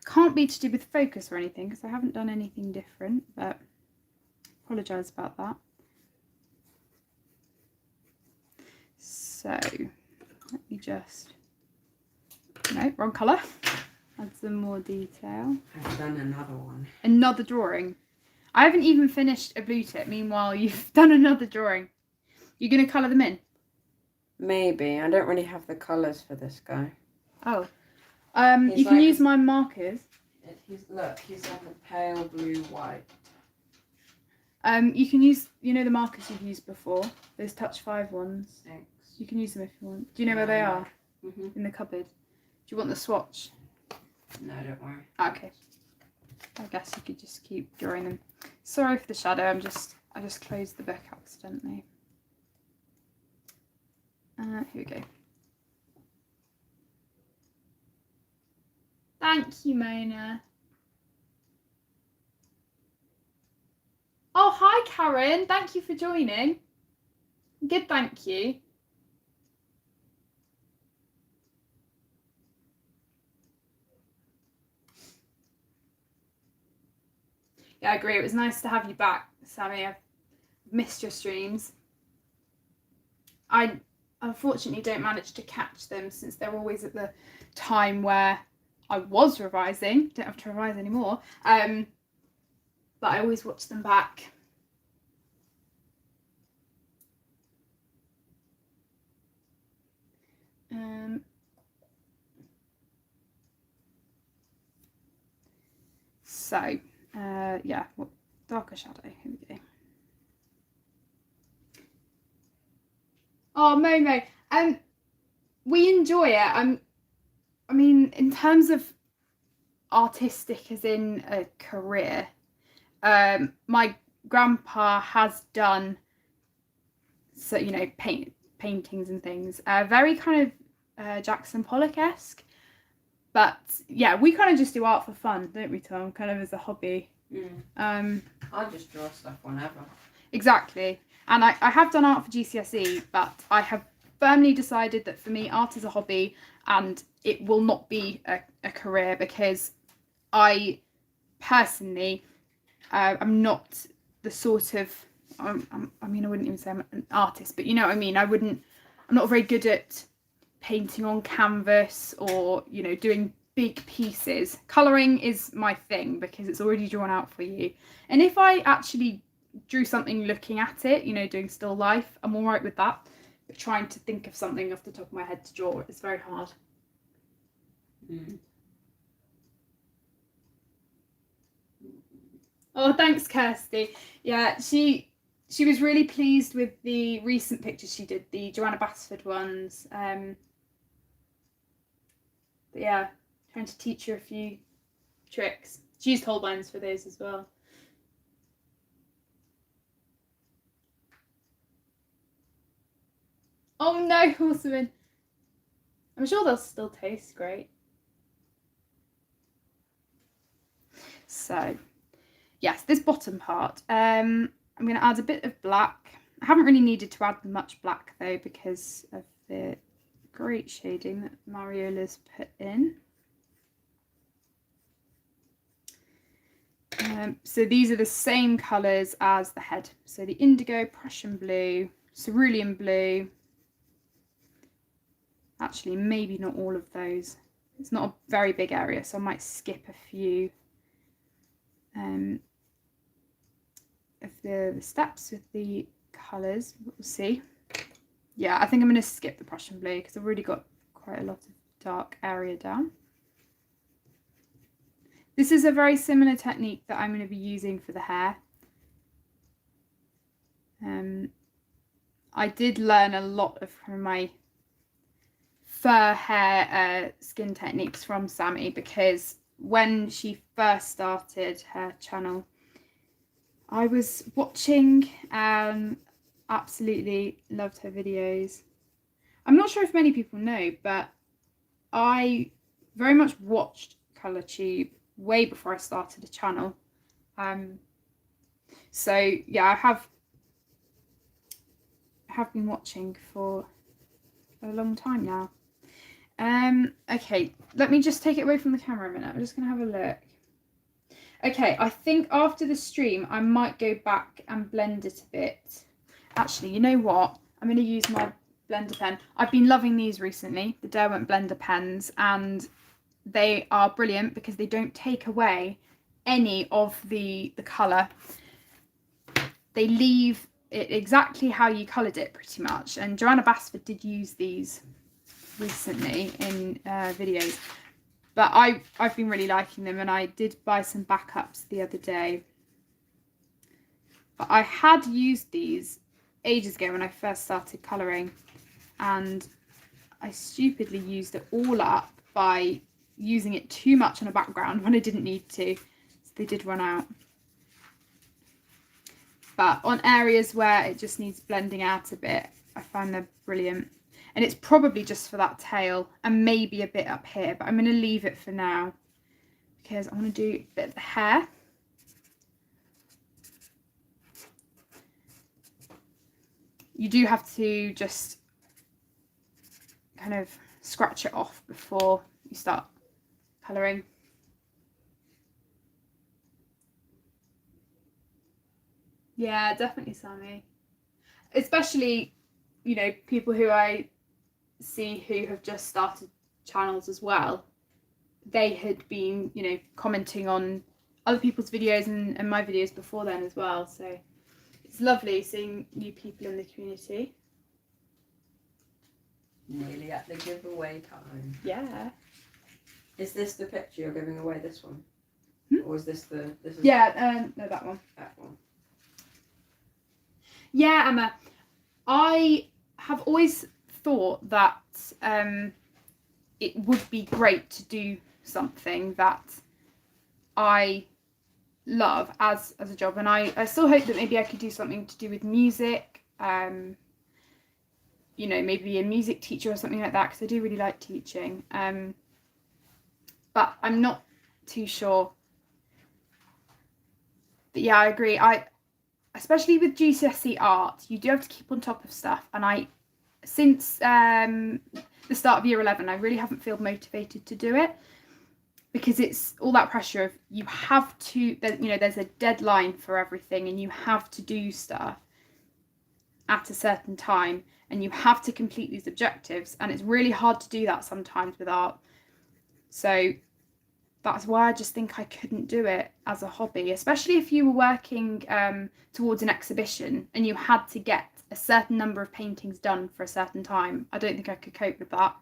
Can't be to do with focus or anything because I haven't done anything different, but apologise about that. So let me just, no, wrong colour. Add some more detail. I've done another one. Another drawing. I haven't even finished a blue tip. Meanwhile, you've done another drawing. You're going to colour them in? Maybe. I don't really have the colours for this guy. Oh. You can use my markers. Look, he's like a pale blue white. You can use, you know, the markers you've used before, those Touch 5 ones. Thanks. You can use them if you want. Do you know where they are? Mm-hmm. In the cupboard. Do you want the swatch? No, don't worry. Okay. I guess you could just keep drawing them. Sorry for the shadow. I just closed the book accidentally. Here we go. Thank you, Mona. Oh, hi, Karen. Thank you for joining. Good, thank you. Yeah, I agree. It was nice to have you back, Sammy. I've missed your streams. I unfortunately don't manage to catch them since they're always at the time where I was revising. Don't have to revise anymore. But I always watch them back. So, yeah, what darker shadow. Here we go. Oh, Momo. We enjoy it. I mean, in terms of artistic as in a career, my grandpa has done, so you know, paintings and things, very kind of Jackson Pollock-esque, but yeah, we kind of just do art for fun, don't we, Tom? Kind of as a hobby. I just draw stuff whenever. Exactly. And I have done art for GCSE, but I have firmly decided that for me art is a hobby and it will not be a career, because I personally I'm not the sort of I mean, I wouldn't even say I'm an artist, but you know what I mean. I'm not very good at painting on canvas or, you know, doing big pieces. Colouring is my thing because it's already drawn out for you. And if I actually drew something looking at it, you know, doing still life, I'm all right with that. But trying to think of something off the top of my head to draw is very hard. Oh, thanks, Kirsty. Yeah, she was really pleased with the recent pictures she did, the Joanna Basford ones. But yeah, trying to teach her a few tricks. She used Holbein's for those as well. Oh no, Horseman. I'm sure they'll still taste great. So, yes, this bottom part, I'm going to add a bit of black. I haven't really needed to add much black though because of the great shading that Mariola's put in. So these are the same colours as the head. So the indigo, Prussian blue, cerulean blue. Actually, maybe not all of those. It's not a very big area, so I might skip a few of the steps with the colours. We'll see. Yeah, I think I'm going to skip the Prussian blue because I've already got quite a lot of dark area down. This is a very similar technique that I'm going to be using for the hair. I did learn a lot of my fur hair skin techniques from Sammy, because when she first started her channel, I was watching, absolutely loved her videos. I'm not sure if many people know, but I very much watched ColourTube way before I started a channel. So yeah, I have been watching for a long time now. Okay, let me just take it away from the camera a minute. I'm just gonna have a look. Okay, I think after the stream I might go back and blend it a bit. Actually, you know what? I'm going to use my blender pen. I've been loving these recently, the Derwent blender pens, and they are brilliant because they don't take away any of the colour. They leave it exactly how you coloured it pretty much. And Joanna Basford did use these recently in videos. But I've been really liking them, and I did buy some backups the other day. But I had used these ages ago when I first started colouring, and I stupidly used it all up by using it too much on a background when I didn't need to. So they did run out. But on areas where it just needs blending out a bit, I find they're brilliant. And it's probably just for that tail and maybe a bit up here, but I'm going to leave it for now because I want to do a bit of the hair. You do have to just kind of scratch it off before you start colouring. Yeah, definitely, Sammy. Especially, you know, people who I see who have just started channels as well. They had been, you know, commenting on other people's videos and my videos before then as well. So it's lovely seeing new people in the community. Nearly at the giveaway time. Yeah. Is this the picture you're giving away, this one? or is this the? This is Yeah, no, that one. that one. Yeah, Emma. I have always thought that it would be great to do something that I love as a job, and I still hope that maybe I could do something to do with music. You know, maybe be a music teacher or something like that, because I do really like teaching. But I'm not too sure. But yeah, I agree. Especially with GCSE art, you do have to keep on top of stuff, and since the start of year 11, I really haven't felt motivated to do it, because it's all that pressure of you have to, you know, there's a deadline for everything, and you have to do stuff at a certain time, and you have to complete these objectives, and it's really hard to do that sometimes with art. So that's why I just think I couldn't do it as a hobby, especially if you were working towards an exhibition and you had to get a certain number of paintings done for a certain time. I don't think I could cope with that.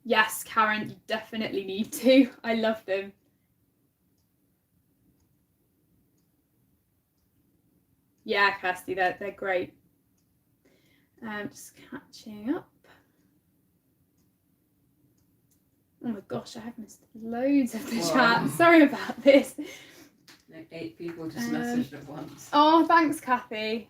Yes, Karen, you definitely need to. I love them. Yeah, Kirsty, they're great. Just catching up. Oh my gosh, I have missed loads of the chat. Sorry about this. Like 8 people just messaged at once. Oh, thanks, Kathy.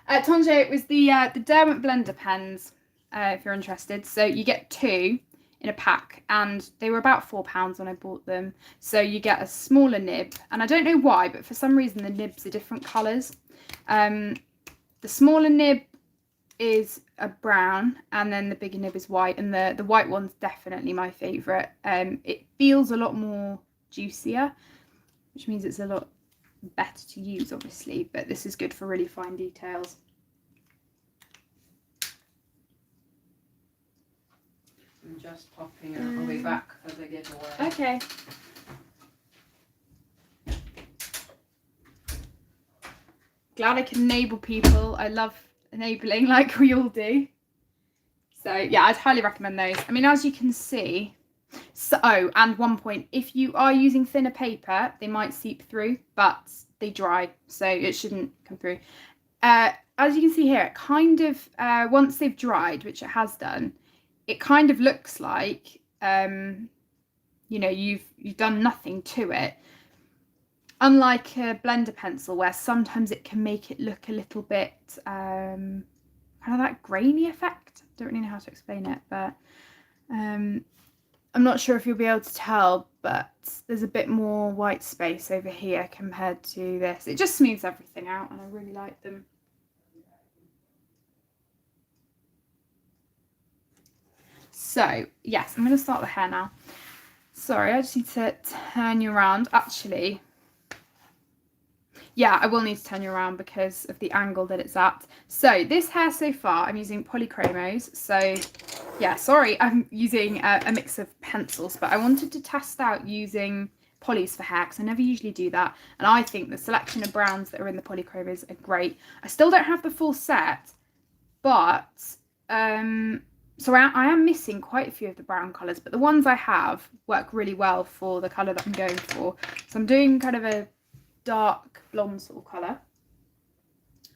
Tonje, it was the Derwent blender pens, if you're interested. So you get 2 in a pack, and they were about £4 when I bought them. So you get a smaller nib, and I don't know why, but for some reason the nibs are different colours. The smaller nib is a brown, and then the bigger nib is white, and the white one's definitely my favourite. It feels a lot more juicier, which means it's a lot better to use, obviously, but this is good for really fine details. I'm just popping out. I'll be back for the giveaway. Okay. Glad I can enable people. I love enabling, like we all do. So yeah, I'd highly recommend those. I mean, as you can see, so and one point, if you are using thinner paper, they might seep through, but they dry, so it shouldn't come through. As you can see here, it kind of once they've dried, which it has done, it kind of looks like you know, you've done nothing to it. Unlike a blender pencil, where sometimes it can make it look a little bit kind of that grainy effect. Don't really know how to explain it, but I'm not sure if you'll be able to tell, but there's a bit more white space over here compared to this. It just smooths everything out, and I really like them. So yes, I'm going to start the hair now. Sorry, I just need to turn you around. Actually, yeah, I will need to turn you around because of the angle that it's at. So this hair so far, I'm using polychromos. So yeah, sorry, I'm using a mix of pencils, but I wanted to test out using polys for hair, because I never usually do that. And I think the selection of browns that are in the polychromos are great. I still don't have the full set, but so I am missing quite a few of the brown colours, but the ones I have work really well for the colour that I'm going for. So I'm doing kind of a dark blonde sort of colour.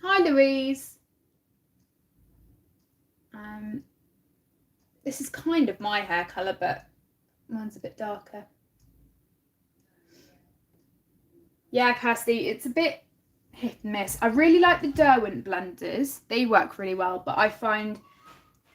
Hi, Louise. This is kind of my hair colour, but mine's a bit darker. Yeah, Kirsty, it's a bit hit and miss. I really like the Derwent blenders. They work really well, but I find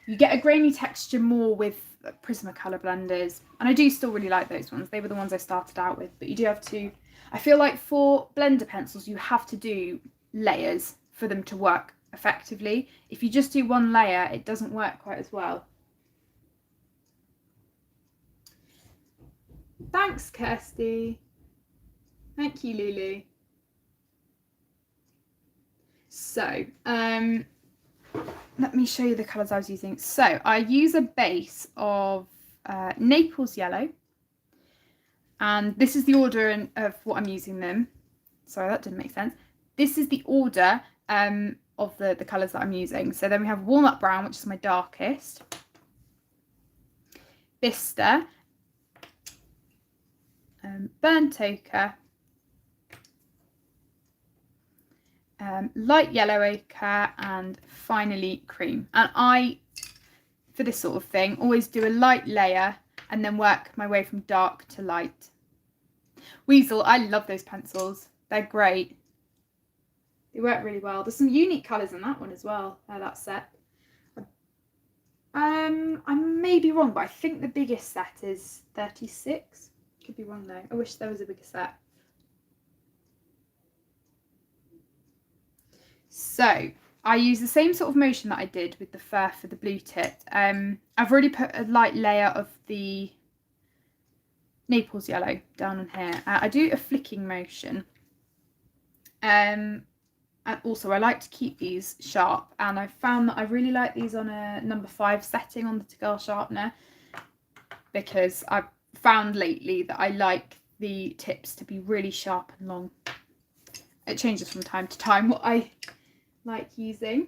you get a grainy texture more with Prismacolor blenders. And I do still really like those ones. They were the ones I started out with, but you do have to, I feel like for blender pencils, you have to do layers for them to work effectively. If you just do one layer, it doesn't work quite as well. Thanks, Kirsty. Thank you, Lulu. So, let me show you the colours I was using. So, I use a base of Naples yellow. And this is the order of what I'm using them. Sorry, that didn't make sense. This is the order of the colours that I'm using. So then we have Walnut Brown, which is my darkest. Bister, burnt ochre, light yellow ochre, and finally cream. And I, for this sort of thing, always do a light layer and then work my way from dark to light. Weasel, I love those pencils. They're great. They work really well. There's some unique colours in that one as well, that set. I may be wrong, but I think the biggest set is 36. Could be wrong though. I wish there was a bigger set. So I use the same sort of motion that I did with the fur for the blue tip. I've already put a light layer of the Naples yellow down on here. I do a flicking motion. And also I like to keep these sharp, and I found that I really like these on a number 5 setting on the Tagore sharpener, because I've found lately that I like the tips to be really sharp and long. It changes from time to time what I like using.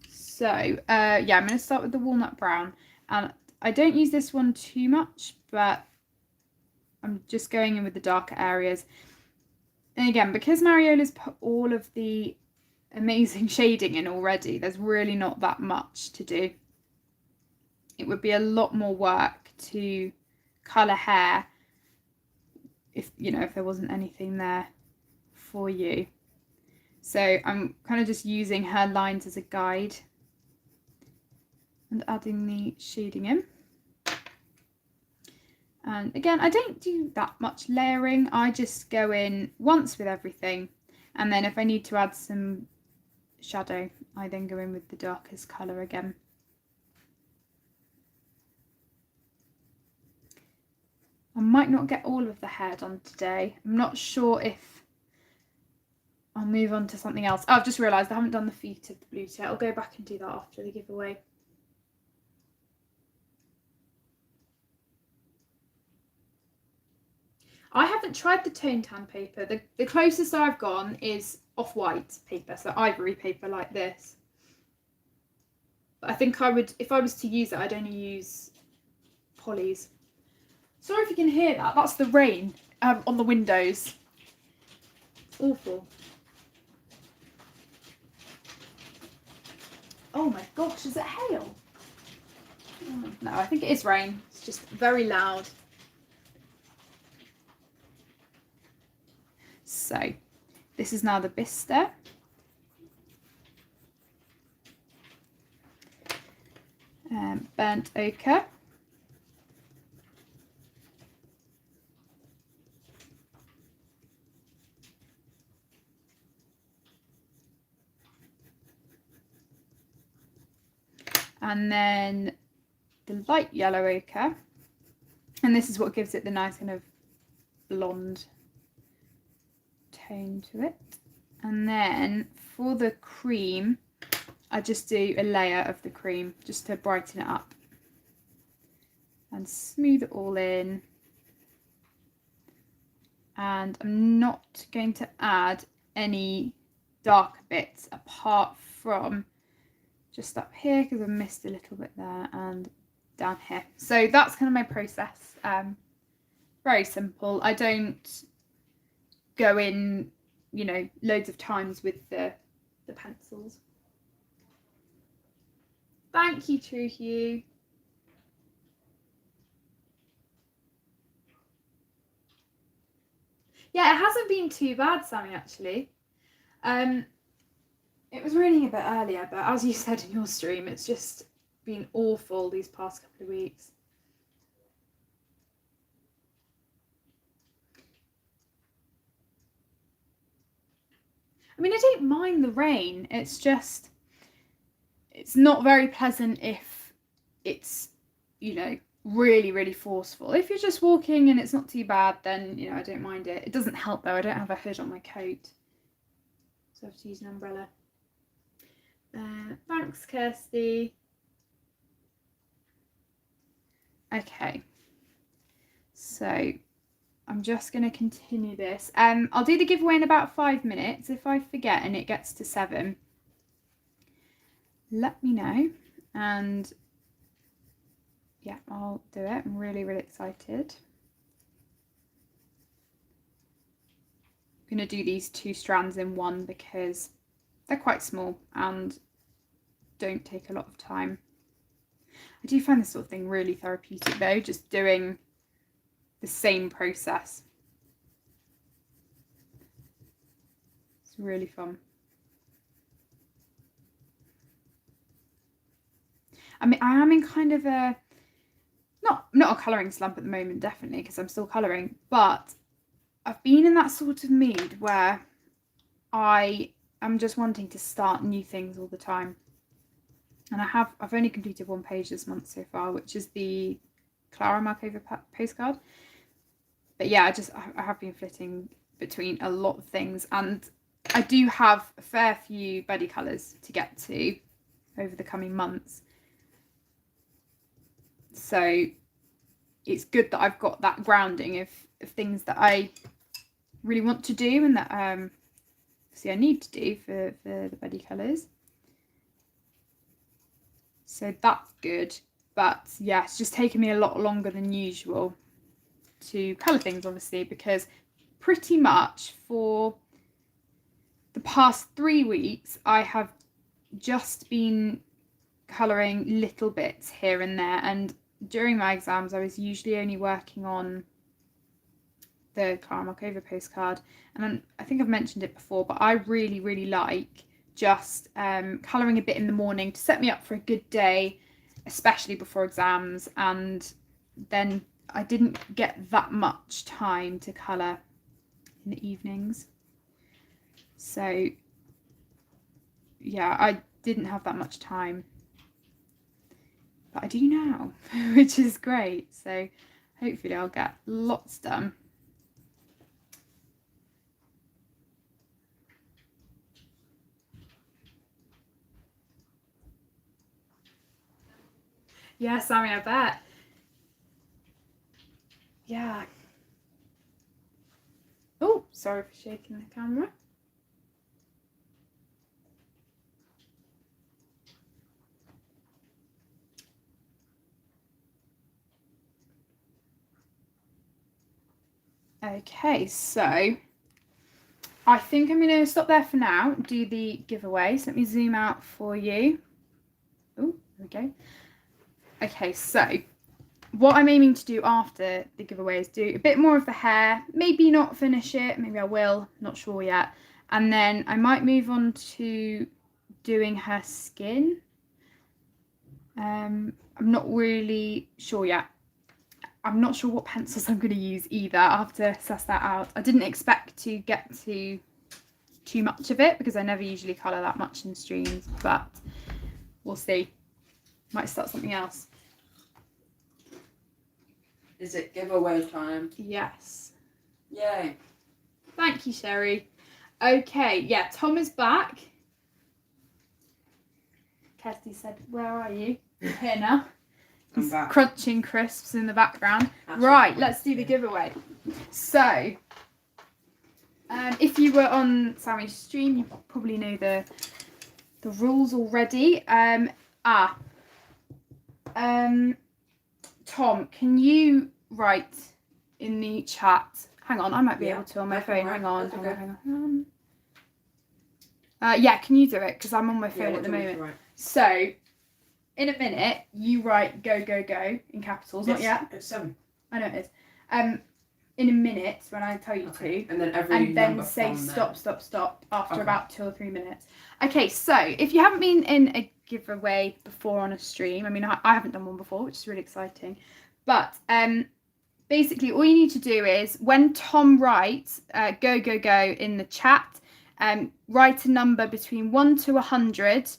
So yeah, I'm going to start with the Walnut Brown, and I don't use this one too much, but I'm just going in with the darker areas. And again, because Mariola's put all of the amazing shading in already, there's really not that much to do. It would be a lot more work to colour hair if, you know, if there wasn't anything there for you. So I'm kind of just using her lines as a guide and adding the shading in. And again, I don't do that much layering. I just go in once with everything, and then if I need to add some shadow, I then go in with the darkest colour again. I might not get all of the hair done today. I'm not sure if I'll move on to something else. Oh, I've just realised I haven't done the feet of the blue tip. I'll go back and do that after the giveaway. I haven't tried the tone tan paper. The closest I've gone is off-white paper, so ivory paper like this. But I think I would, if I was to use it, I'd only use polys. Sorry if you can hear that. That's the rain on the windows. It's awful. Oh my gosh, is it hail? Oh, no, I think it is rain. It's just very loud. So this is now the Bister. Burnt ochre. And then the light yellow ochre. And this is what gives it the nice kind of blonde tone to it. And then for the cream, I just do a layer of the cream just to brighten it up and smooth it all in. And I'm not going to add any darker bits apart from just up here, because I missed a little bit there, and down here. So that's kind of my process. Very simple. I don't go in, you know, loads of times with the pencils. Thank you, True Hugh. Yeah, it hasn't been too bad, Sammy, actually. It was raining a bit earlier, but as you said in your stream, it's just been awful these past couple of weeks. I mean, I don't mind the rain. It's just, it's not very pleasant if it's, you know, really, really forceful. If you're just walking and it's not too bad, then, you know, I don't mind it. It doesn't help though. I don't have a hood on my coat, so I have to use an umbrella. Thanks, Kirsty. Okay, so I'm just going to continue this. I'll do the giveaway in about 5 minutes. If I forget and it gets to 7, let me know. And yeah, I'll do it. I'm really, really excited. I'm going to do these 2 strands in one because they're quite small and don't take a lot of time. I do find this sort of thing really therapeutic though, just doing the same process. It's really fun. I mean, I am in kind of a not a colouring slump at the moment, definitely, because I'm still colouring, but I've been in that sort of mood where I am just wanting to start new things all the time. And I've only completed 1 page this month so far, which is the Clara Markova postcard. But yeah, I have been flitting between a lot of things, and I do have a fair few buddy colours to get to over the coming months. So it's good that I've got that grounding of things that I really want to do and that I need to do for the buddy colours. So that's good. But yeah, it's just taken me a lot longer than usual to colour things, obviously, because pretty much for the past 3 weeks I have just been colouring little bits here and there, and during my exams I was usually only working on the Clara Markova postcard, and I think I've mentioned it before, but I really like just colouring a bit in the morning to set me up for a good day, especially before exams, and then I didn't get that much time to colour in the evenings. So yeah, I didn't have that much time, but I do now, which is great. So hopefully I'll get lots done. Yeah, Sammy, I bet. Yeah. Oh, sorry for shaking the camera. Okay, so I think I'm going to stop there for now, do the giveaway. So let me zoom out for you. Oh, there we go. Okay, so what I'm aiming to do after the giveaway is do a bit more of the hair, maybe not finish it, maybe I will, not sure yet. And then I might move on to doing her skin. I'm not really sure yet. I'm not sure what pencils I'm going to use either. I'll have to suss that out. I didn't expect to get to too much of it because I never usually colour that much in streams, but we'll see. Might start something else. Is it giveaway time? Yes. Yay. Thank you, Sherry. Okay, yeah, Tom is back. Kirsty said, where are you? Here now. I'm back. Crunching crisps in the background. That's right, let's do the giveaway. So, if you were on Sammy's stream, you probably know the rules already. Tom, can you write in the chat? Hang on, I might be able to on my phone. Hang on. Yeah, can you do it? Because I'm on my phone at the moment. So, in a minute, you write go, go, go in capitals. Yes, not yet. It's 7. I know it is. In a minute, when I tell you to. And then say stop, stop, stop after about 2 or 3 minutes. Okay, so if you haven't been in a giveaway before on a stream, I mean, I haven't done one before, which is really exciting. But basically, all you need to do is when Tom writes go, go, go in the chat, write a number between 1 to 100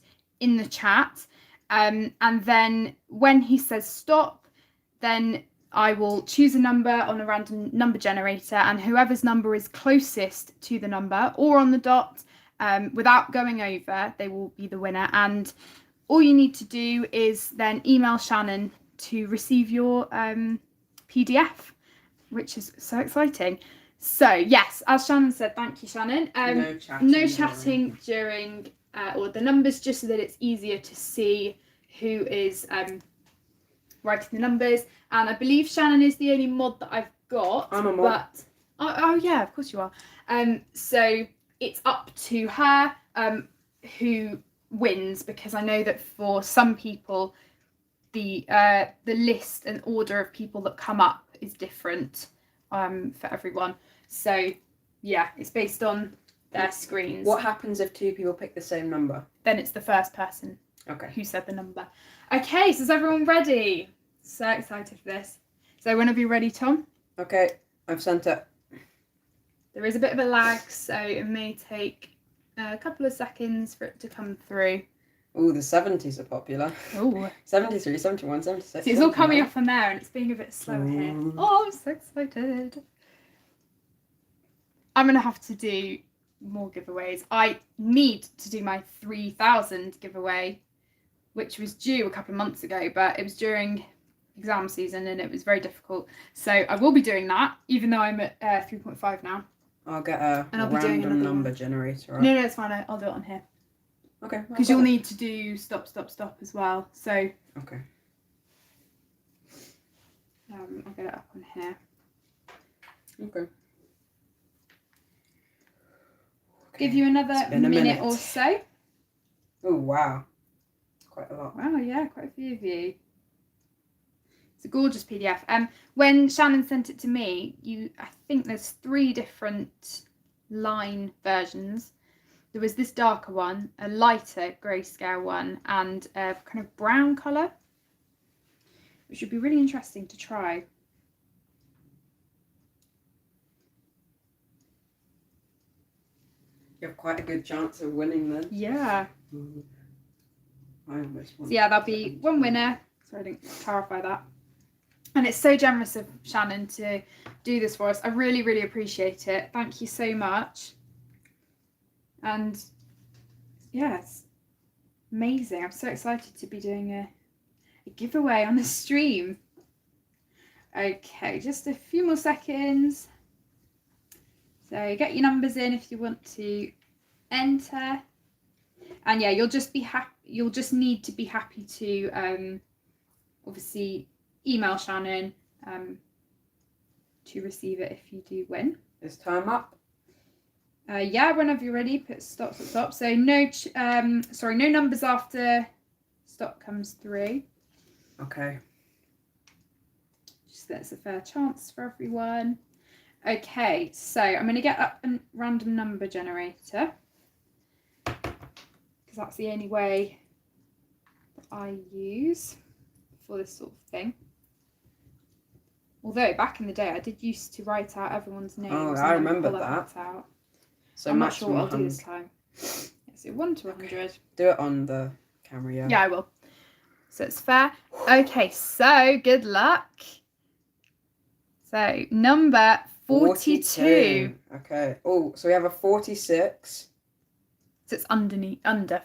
in the chat. And then when he says stop, then I will choose a number on a random number generator, and whoever's number is closest to the number or on the dot without going over, they will be the winner. And all you need to do is then email Shannon to receive your PDF. which is so exciting. So yes, as Shannon said, thank you, Shannon. No chatting during or the numbers, just so that it's easier to see who is writing the numbers. And I believe Shannon is the only mod that I've got. I'm a mod. But oh yeah, of course you are. So it's up to her who wins, because I know that for some people the list and order of people that come up is different for everyone. So yeah, it's based on their screens. What happens if two people pick the same number? Then it's the first person Okay. who said the number. Okay, so is everyone ready? So excited for this. So whenever you're ready, Tom. Okay, I've sent it. There is a bit of a lag, so it may take a couple of seconds for it to come through. Oh, the 70s are popular. Oh. 73, 71, 76. See, it's all coming up on there and it's being a bit slower here. Oh, I'm so excited. I'm going to have to do more giveaways. I need to do my 3,000 giveaway, which was due a couple of months ago, but it was during exam season and it was very difficult. So I will be doing that, even though I'm at 3.5 now. I'll get a random number generator. No, it's fine. I'll do it on here. Okay. Because you'll need to do stop as well. So okay. I'll get it up on here. Okay. Give you another minute or so. Oh wow, quite a lot. Wow, yeah, quite a few of you. It's a gorgeous PDF. When Shannon sent it to me, I think there's 3 different line versions. There was this darker one, a lighter grayscale one, and a kind of brown colour, which would be really interesting to try. You have quite a good chance of winning then. Yeah. I almost won. So yeah, there'll be one winner. Sorry, I didn't clarify that. And it's so generous of Shannon to do this for us. I really, really appreciate it. Thank you so much. And yeah, it's amazing. I'm so excited to be doing a giveaway on the stream. Okay, just a few more seconds. So get your numbers in if you want to enter. And yeah, you'll just need to be happy to obviously email Shannon to receive it if you do win. Is time up? Yeah, whenever you're ready, put stop. So no numbers after stop comes through. Okay. Just that's a fair chance for everyone. Okay, so I'm going to get up a random number generator, because that's the only way that I use for this sort of thing. Although back in the day I did used to write out everyone's names. Oh, I remember that. Out. So I'm not sure what I'll do this time. So 1 to 100. Okay. Do it on the camera, yeah. Yeah, I will. So it's fair. Okay, so good luck. So number 42. Okay. Oh, so we have a 46. So it's under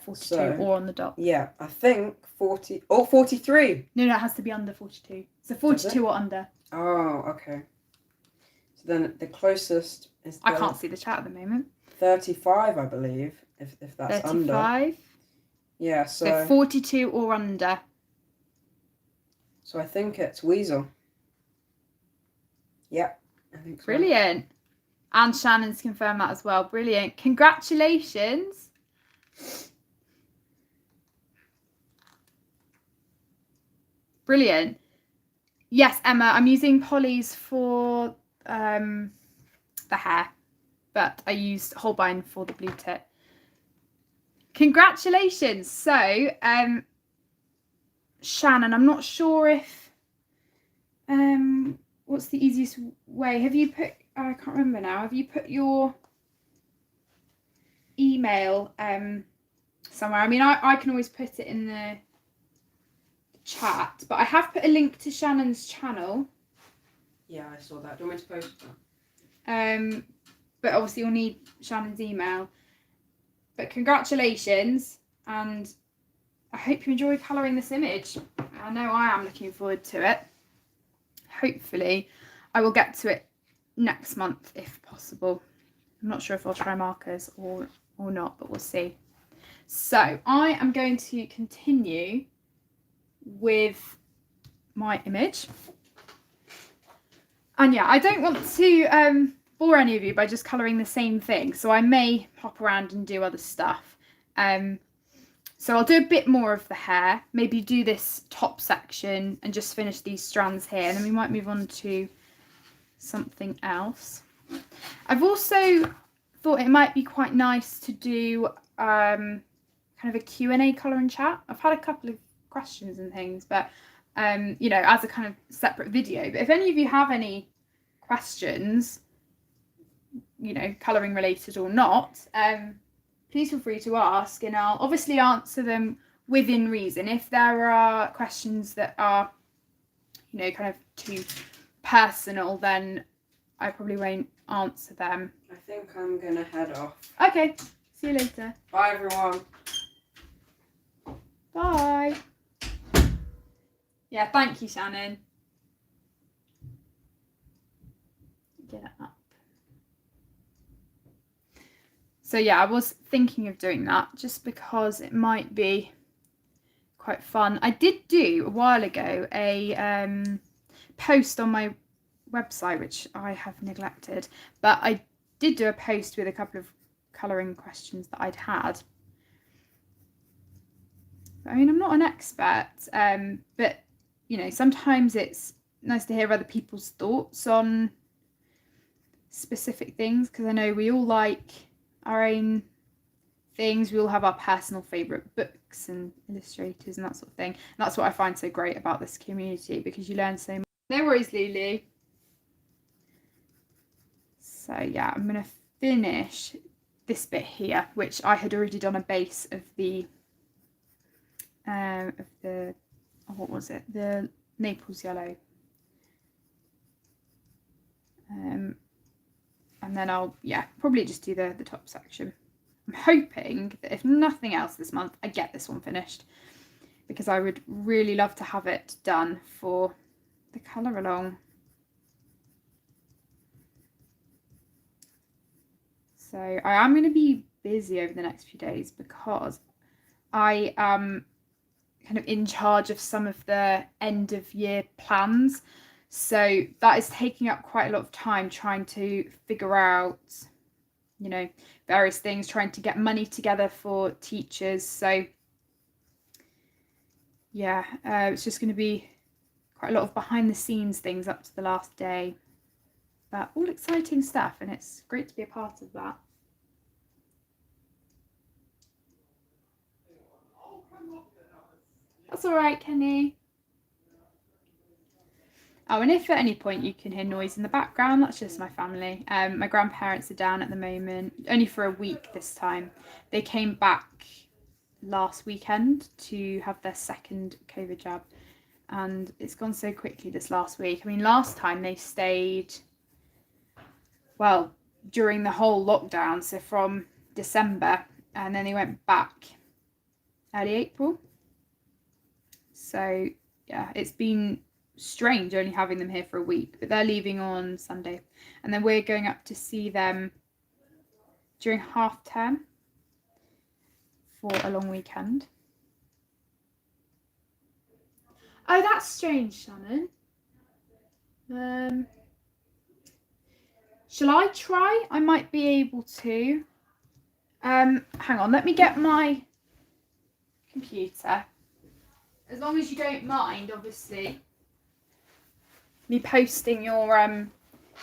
42 or on the dot. Yeah, I think 40. Oh, 43. No, it has to be under 42. So 42 or under. Oh, okay. So then the closest is. I can't see the chat at the moment. 35, I believe. If that's 35. under. 35. Yeah, so 42 or under. So I think it's Weasel. Yep. I think so. Brilliant. And Shannon's confirmed that as well. Brilliant. Congratulations. Brilliant. Yes, Emma, I'm using Polly's for the hair, but I used Holbein for the blue tip. Congratulations. So, Shannon, I'm not sure if what's the easiest way? Have you put, I can't remember now, have you put your email somewhere? I mean, I can always put it in the chat, but I have put a link to Shannon's channel. Yeah, I saw that. Do you want me to post that? But obviously you'll need Shannon's email. But congratulations, and I hope you enjoy colouring this image. I know I am looking forward to it. Hopefully I will get to it next month if possible. I'm not sure if I'll try markers or not, but we'll see. So I am going to continue with my image. And yeah, I don't want to bore any of you by just colouring the same thing, so I may hop around and do other stuff. So I'll do a bit more of the hair, maybe do this top section and just finish these strands here, and then we might move on to something else. I've also thought it might be quite nice to do kind of a Q&A colour and chat. I've had a couple of questions and things, but you know, as a kind of separate video. But if any of you have any questions, you know, colouring related or not, please feel free to ask, and I'll obviously answer them within reason. If there are questions that are, you know, kind of too personal, then I probably won't answer them. I think I'm gonna head off. Okay, see you later. Bye everyone. Bye. Yeah, thank you, Shannon. Get it up. So yeah, I was thinking of doing that just because it might be quite fun. I did do a while ago a post on my website, which I have neglected, but I did do a post with a couple of colouring questions that I'd had. I mean, I'm not an expert, but you know, sometimes it's nice to hear other people's thoughts on specific things, because I know we all like our own things. We all have our personal favourite books and illustrators and that sort of thing. And that's what I find so great about this community, because you learn so much. No worries, Lulu. So yeah, I'm going to finish this bit here, which I had already done a base of the what was it? The Naples yellow. And then I'll, yeah, probably just do the top section. I'm hoping that if nothing else this month, I get this one finished, because I would really love to have it done for the colour along. So I am going to be busy over the next few days, because I am kind of in charge of some of the end of year plans. So that is taking up quite a lot of time, trying to figure out, you know, various things, trying to get money together for teachers. So yeah, it's just going to be quite a lot of behind the scenes things up to the last day, but all exciting stuff, and it's great to be a part of that. That's all right, Kenny. Oh, and if at any point you can hear noise in the background, that's just my family. My grandparents are down at the moment, only for a week this time. They came back last weekend to have their second COVID jab, and it's gone so quickly this last week. I mean, last time they stayed, well, during the whole lockdown, so from December, and then they went back early April. So yeah, it's been strange only having them here for a week, but they're leaving on Sunday, and then we're going up to see them during half term for a long weekend. Oh, that's strange, Shannon. Shall I try? I might be able to. Hang on, let me get my computer. As long as you don't mind, obviously, me posting your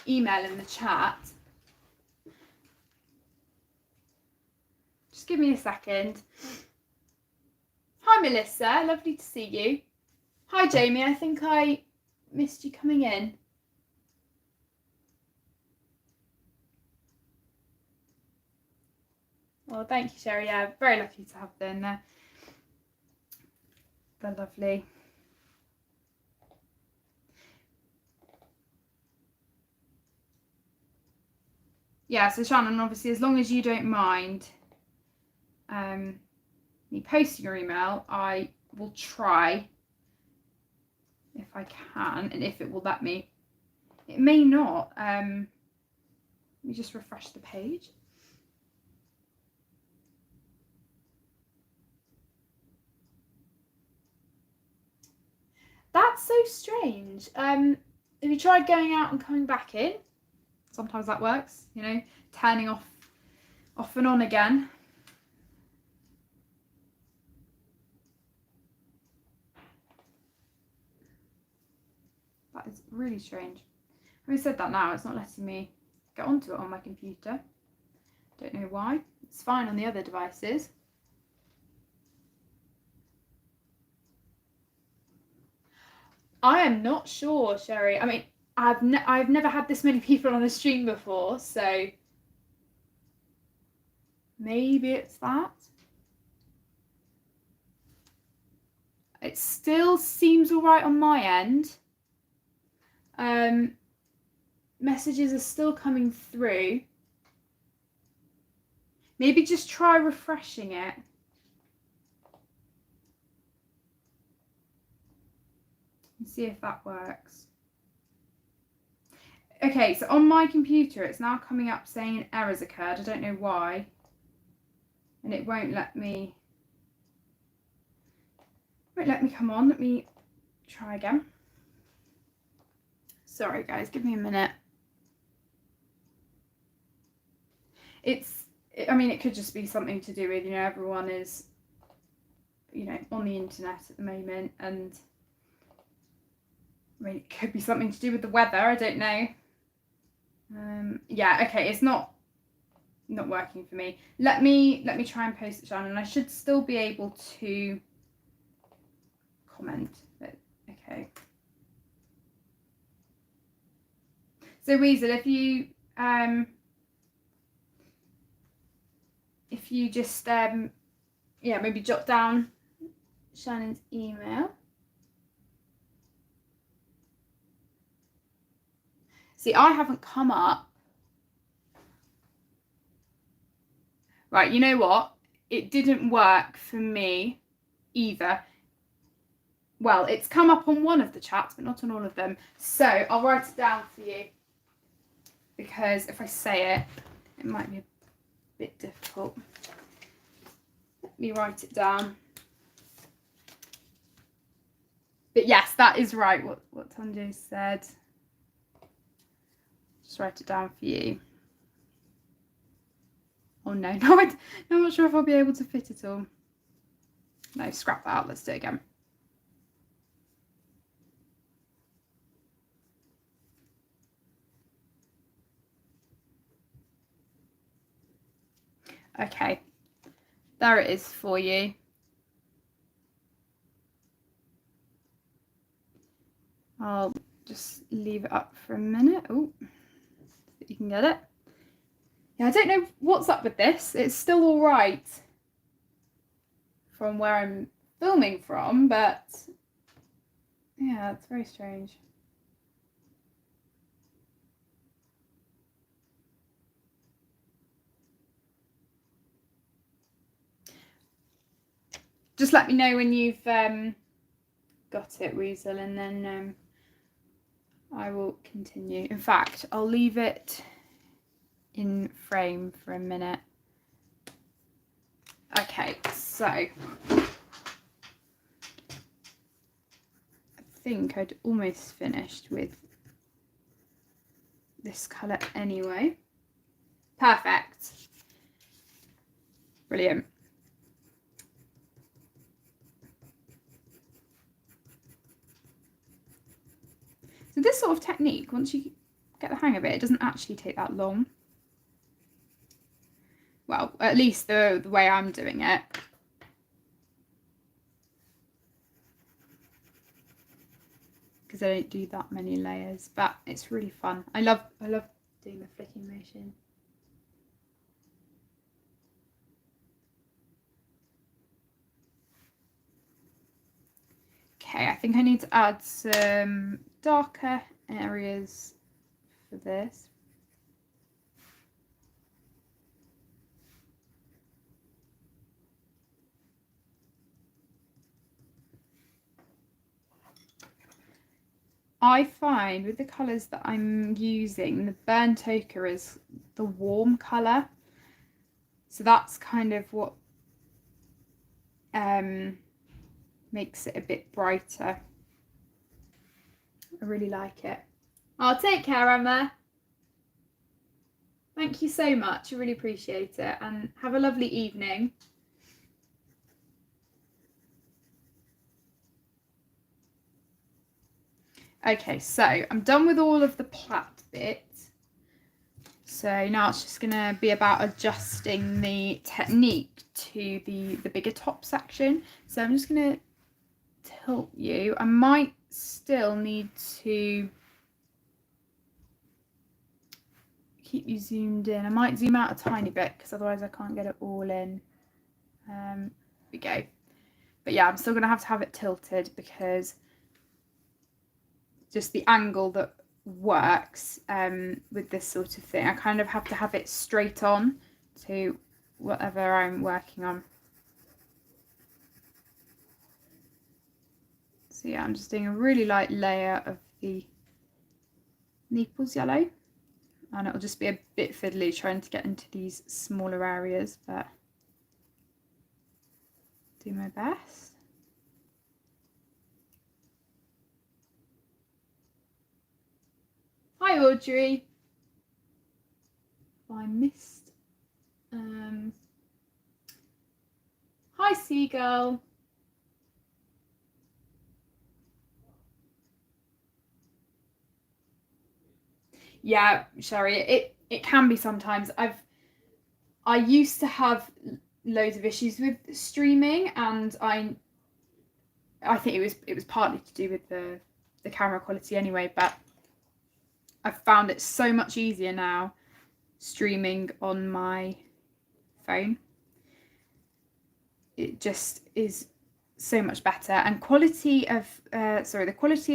email in the chat. Just give me a second. Hi, Melissa. Lovely to see you. Hi, Jamie. I think I missed you coming in. Well, thank you, Sherry. Yeah, very lucky to have them there. They're lovely. Yeah, so Shannon, obviously, as long as you don't mind me posting your email, I will try if I can, and if it will let me. It may not. Let me just refresh the page. That's so strange. Have you tried going out and coming back in? Sometimes that works, you know, turning off and on again. That is really strange. Having said that now, it's not letting me get onto it on my computer. Don't know why. It's fine on the other devices. I am not sure, Sherry. I mean, I've never had this many people on the stream before, so maybe it's that. It still seems all right on my end. Messages are still coming through. Maybe just try refreshing it. And see if that works. Okay, so on my computer, it's now coming up saying an error's occurred. I don't know why. And it won't let me come on. Let me try again. Sorry guys, give me a minute. I mean, it could just be something to do with, you know, everyone is, you know, on the internet at the moment, and I mean, it could be something to do with the weather, I don't know. Yeah, okay, it's not working for me. Let me try and post it, Shannon. I should still be able to comment, but okay. So Weasel, if you just yeah, maybe jot down Shannon's email. See, I haven't come up. Right, you know what? It didn't work for me either. Well, it's come up on one of the chats, but not on all of them. So I'll write it down for you, because if I say it, it might be a bit difficult. Let me write it down. But yes, that is right, what Tanjay said. Just write it down for you. Oh no, no, I'm not sure if I'll be able to fit it all. No, scrap that out, let's do it again. Okay, there it is for you. I'll just leave it up for a minute. Oh, so you can get it. Yeah, I don't know what's up with this. It's still all right from where I'm filming from, but yeah, it's very strange. Just let me know when you've got it, Weasel, and then I will continue. In fact, I'll leave it in frame for a minute. Okay, so I think I'd almost finished with this colour anyway. Perfect. Brilliant. So this sort of technique, once you get the hang of it, it doesn't actually take that long. Well, at least the way I'm doing it. Because I don't do that many layers, but it's really fun. I love doing the flicking motion. Okay, I think I need to add some darker areas for this. I find with the colours that I'm using, the burnt ochre is the warm colour. So that's kind of what makes it a bit brighter. I really like it. Oh, take care, Emma. Thank you so much. I really appreciate it. And have a lovely evening. Okay, so I'm done with all of the plait bits. So now it's just going to be about adjusting the technique to the bigger top section. So I'm just going to tilt you. I might still need to keep you zoomed in. I might zoom out a tiny bit because otherwise I can't get it all in. Here we go. But yeah, I'm still going to have it tilted because just the angle that works with this sort of thing. I kind of have to have it straight on to whatever I'm working on. So yeah, I'm just doing a really light layer of the Naples yellow, and it'll just be a bit fiddly trying to get into these smaller areas, but do my best. Hi Audrey. I missed. Hi Seagull. Yeah, Sherry, it can be sometimes. I used to have loads of issues with streaming, and I think it was partly to do with the camera quality anyway, but I've found it so much easier now streaming on my phone. It just is so much better, and the quality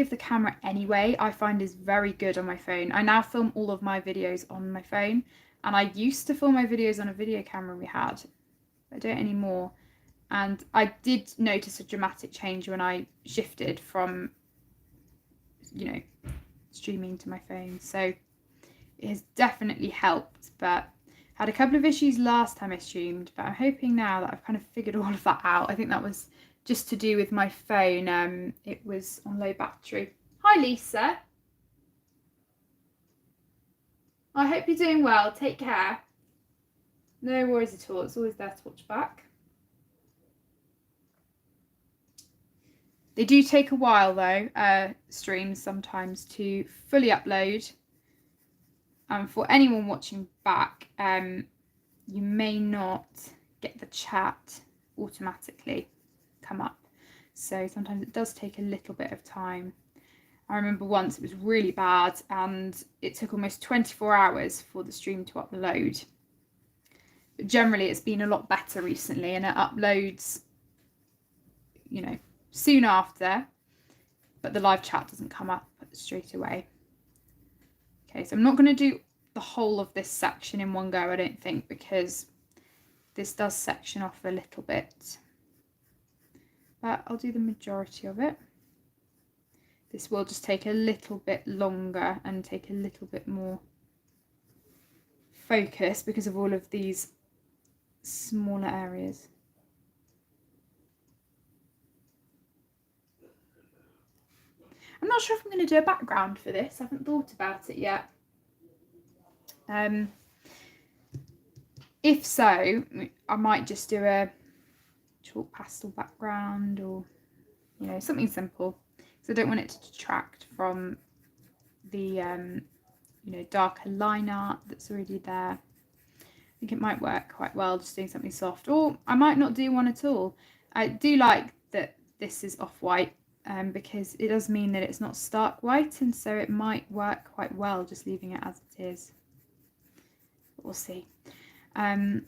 of the camera anyway I find is very good on my phone. I now film all of my videos on my phone, and I used to film my videos on a video camera we had. I don't anymore, and I did notice a dramatic change when I shifted from, you know, streaming to my phone. So it has definitely helped, but had a couple of issues last time I streamed, but I'm hoping now that I've kind of figured all of that out. I think that was just to do with my phone. It was on low battery. Hi Lisa. I hope you're doing well. Take care. No worries at all. It's always there to watch back. They do take a while though, streams sometimes, to fully upload. And for anyone watching back, you may not get the chat automatically come up. So sometimes it does take a little bit of time. I remember once it was really bad and it took almost 24 hours for the stream to upload. But generally it's been a lot better recently, and it uploads, you know, soon after, but the live chat doesn't come up straight away. Okay, so I'm not going to do the whole of this section in one go, I don't think, because this does section off a little bit. But I'll do the majority of it. This will just take a little bit longer and take a little bit more focus because of all of these smaller areas. I'm not sure if I'm going to do a background for this. I haven't thought about it yet. If so, I might just do a chalk pastel background, or, you know, something simple, because I don't want it to detract from the you know, darker line art that's already there. I think it might work quite well just doing something soft, or I might not do one at all. I do like that this is off-white, because it does mean that it's not stark white, and so it might work quite well just leaving it as it is. But we'll see. I'm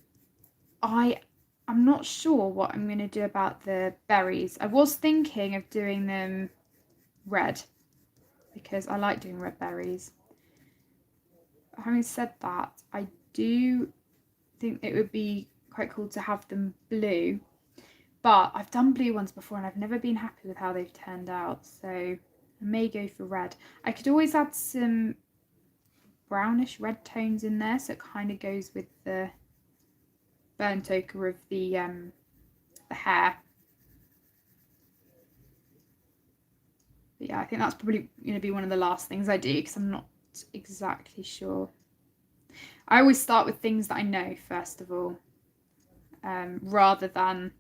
not sure what I'm going to do about the berries. I was thinking of doing them red because I like doing red berries. Having said that, I do think it would be quite cool to have them blue, but I've done blue ones before and I've never been happy with how they've turned out, so I may go for red. I could always add some brownish red tones in there, so it kind of goes with the burnt ochre of the hair. But yeah, I think that's probably going to be one of the last things I do, because I'm not exactly sure. I always start with things that I know first of all, rather than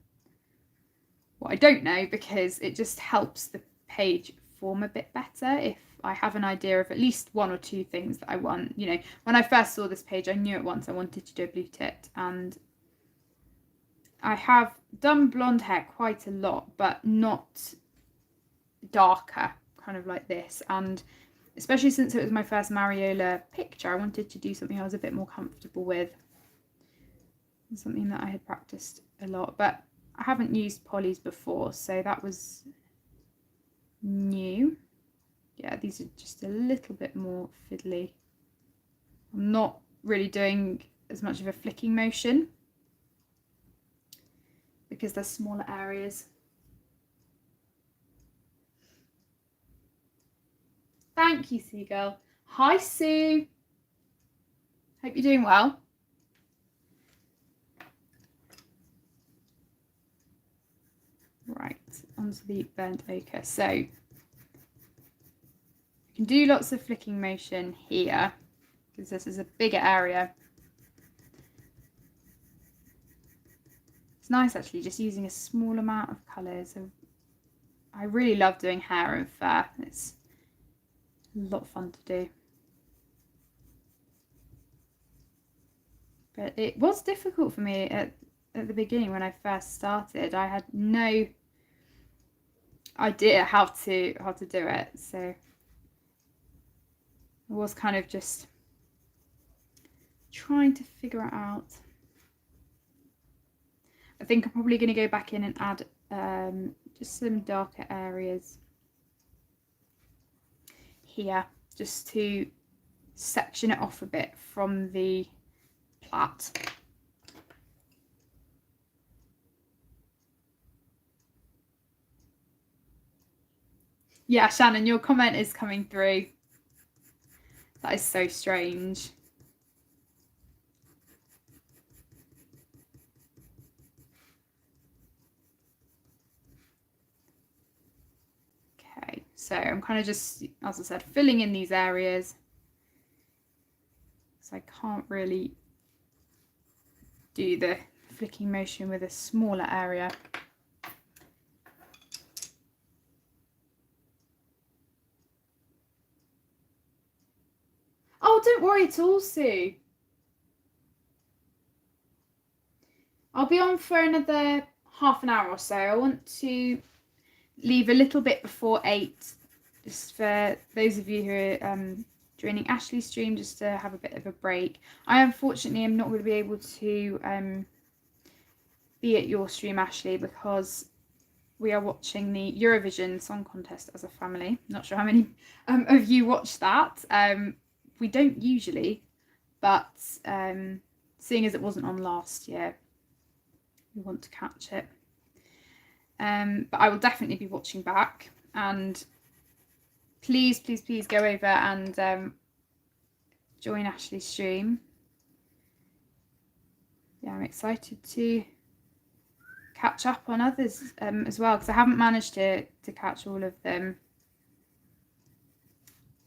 what I don't know, because it just helps the page form a bit better if I have an idea of at least one or two things that I want. You know, when I first saw this page, I knew at once I wanted to do a blue tit, and I have done blonde hair quite a lot, but not darker, kind of like this. And especially since it was my first Mariola picture, I wanted to do something I was a bit more comfortable with, something that I had practiced a lot. But I haven't used polys before, so that was new. Yeah, these are just a little bit more fiddly. I'm not really doing as much of a flicking motion because they're smaller areas. Thank you, Seagull. Hi, Sue. Hope you're doing well. Right, onto the burnt ochre. So you can do lots of flicking motion here because this is a bigger area. It's nice actually just using a small amount of colours. I really love doing hair and fur. It's a lot of fun to do. But it was difficult for me at the beginning when I first started. I had no idea how to do it, so it was kind of just trying to figure it out. I think I'm probably going to go back in and add just some darker areas here, just to section it off a bit from the plait. Yeah, Shannon, your comment is coming through. That is so strange. Okay, so I'm kind of just, as I said, filling in these areas. So I can't really do the flicking motion with a smaller area. Oh, don't worry at all, Sue. I'll be on for another half an hour or so. I want to leave a little bit before 8, just for those of you who are joining Ashley's stream, just to have a bit of a break. I unfortunately am not going to be able to be at your stream, Ashley, because we are watching the Eurovision Song Contest as a family. Not sure how many of you watch that. We don't usually, but seeing as it wasn't on last year, we want to catch it. But I will definitely be watching back, and please go over and join Ashley's stream. Yeah, I'm excited to catch up on others as well, because I haven't managed to catch all of them.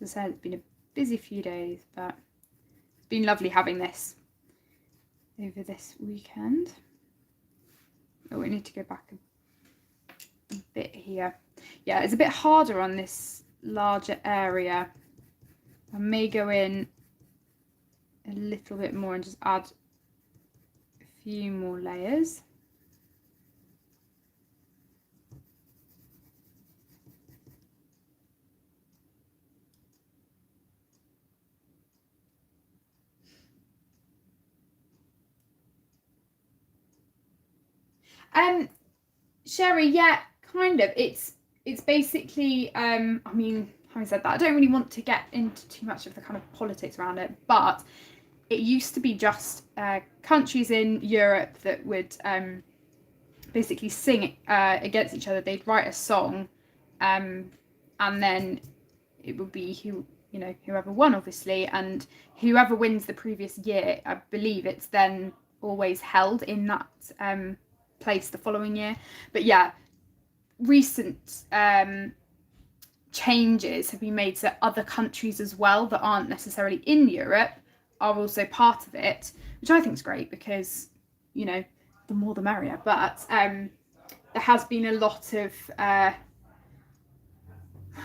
As I said, it's been a busy few days, but it's been lovely having this over this weekend. Oh, we need to go back a bit here. Yeah, it's a bit harder on this larger area. I may go in a little bit more and just add a few more layers. Sherry, yeah, kind of. It's basically, I mean, having said that, I don't really want to get into too much of the kind of politics around it, but it used to be just countries in Europe that would basically sing against each other. They'd write a song, and then it would be whoever won, obviously, and whoever wins the previous year, I believe it's then always held in that place the following year. But yeah, recent changes have been made so other countries as well that aren't necessarily in Europe are also part of it, which I think is great, because the more the merrier. But there has been a lot of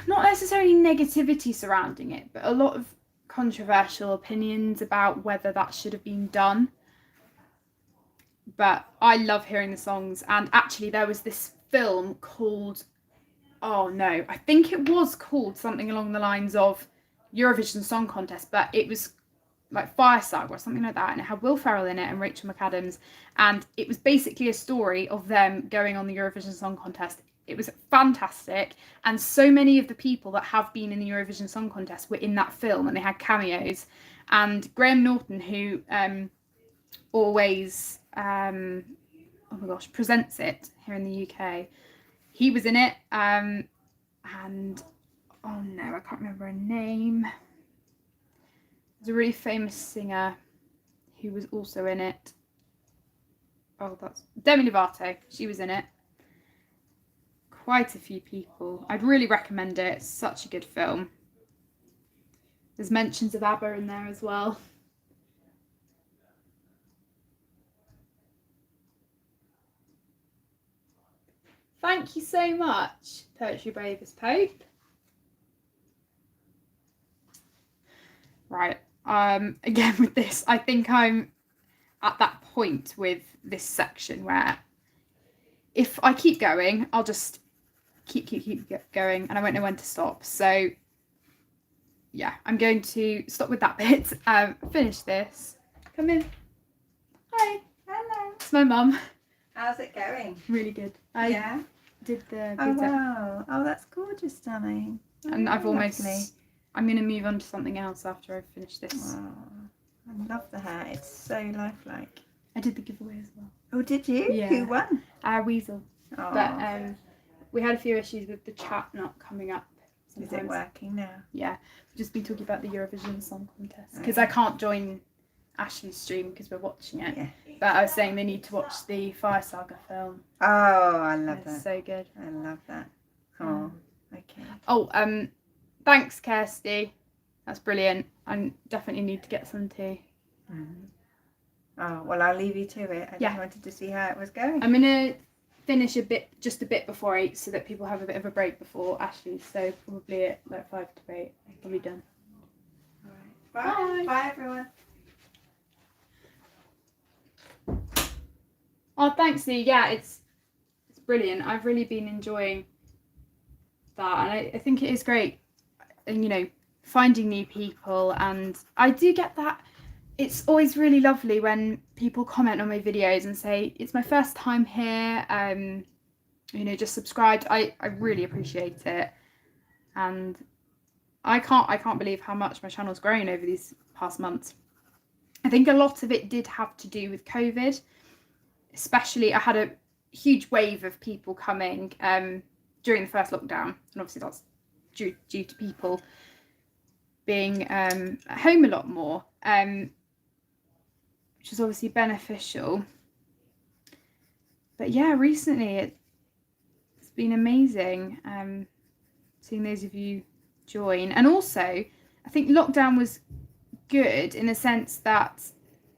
not necessarily negativity surrounding it, but a lot of controversial opinions about whether that should have been done. But I love hearing the songs, and actually there was this film called, I think it was called something along the lines of Eurovision Song Contest, but it was like Fire Saga or something like that, and it had Will Ferrell in it and Rachel McAdams, and it was basically a story of them going on the Eurovision Song Contest. It was fantastic, and so many of the people that have been in the Eurovision Song Contest were in that film, and they had cameos. And Graham Norton, who always presents it here in the UK, he was in it, and I can't remember her name. There's a really famous singer who was also in it. That's Demi Lovato. She was in it. Quite a few people. I'd really recommend it. It's such a good film. There's mentions of ABBA in there as well. Thank you so much, Poetry Bravest Pope. Right. Again with this, I think I'm at that point with this section where if I keep going, I'll just keep going, and I won't know when to stop. So yeah, I'm going to stop with that bit. Finish this. Come in. Hi. Hello. It's my mum. How's it going? Really good. I did the Oh wow. Oh, that's gorgeous, darling. and I've almost. Lovely. I'm going to move on to something else after I finish this. Oh, I love the hair. It's so lifelike. I did the giveaway as well. Oh, did you? Yeah. Who won? Weasel. Oh. But we had a few issues with the chat not coming up. Is it working now? Yeah, we've just been talking about the Eurovision Song Contest, because I can't join Ashley's stream because we're watching it. Yeah. But I was saying they need to watch the Fire Saga film. Oh, I love It's that. so good. I love that. Oh, okay. Oh, thanks, Kirsty. That's brilliant. I definitely need to get some too. Mm. Oh, well, I'll leave you to it. I just wanted to see how it was going. I'm gonna finish just a bit before 8, so that people have a bit of a break before Ashley's. So probably at like 5 to 8, I'll be done. All right. Bye. Bye, everyone. Oh, thanks, Lee. Yeah, it's brilliant. I've really been enjoying that, and I think it is great. And finding new people, and I do get that. It's always really lovely when people comment on my videos and say it's my first time here. Just subscribed. I really appreciate it, and I can't believe how much my channel's grown over these past months. I think a lot of it did have to do with COVID. Especially, I had a huge wave of people coming during the first lockdown, and obviously that's due to people being at home a lot more, which is obviously beneficial. But yeah, recently it's been amazing seeing those of you join, and also I think lockdown was good in the sense that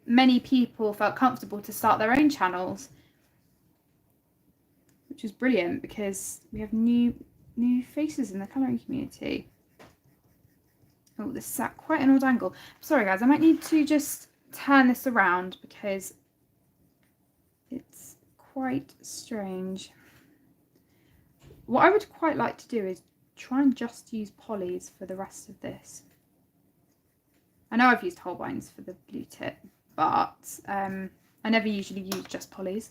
many people felt comfortable to start their own channels, which is brilliant because we have new faces in the colouring community. Oh, this is at quite an odd angle. Sorry guys, I might need to just turn this around because it's quite strange. What I would quite like to do is try and just use polys for the rest of this. I know I've used Holbeins for the blue tip, but I never usually use just polys.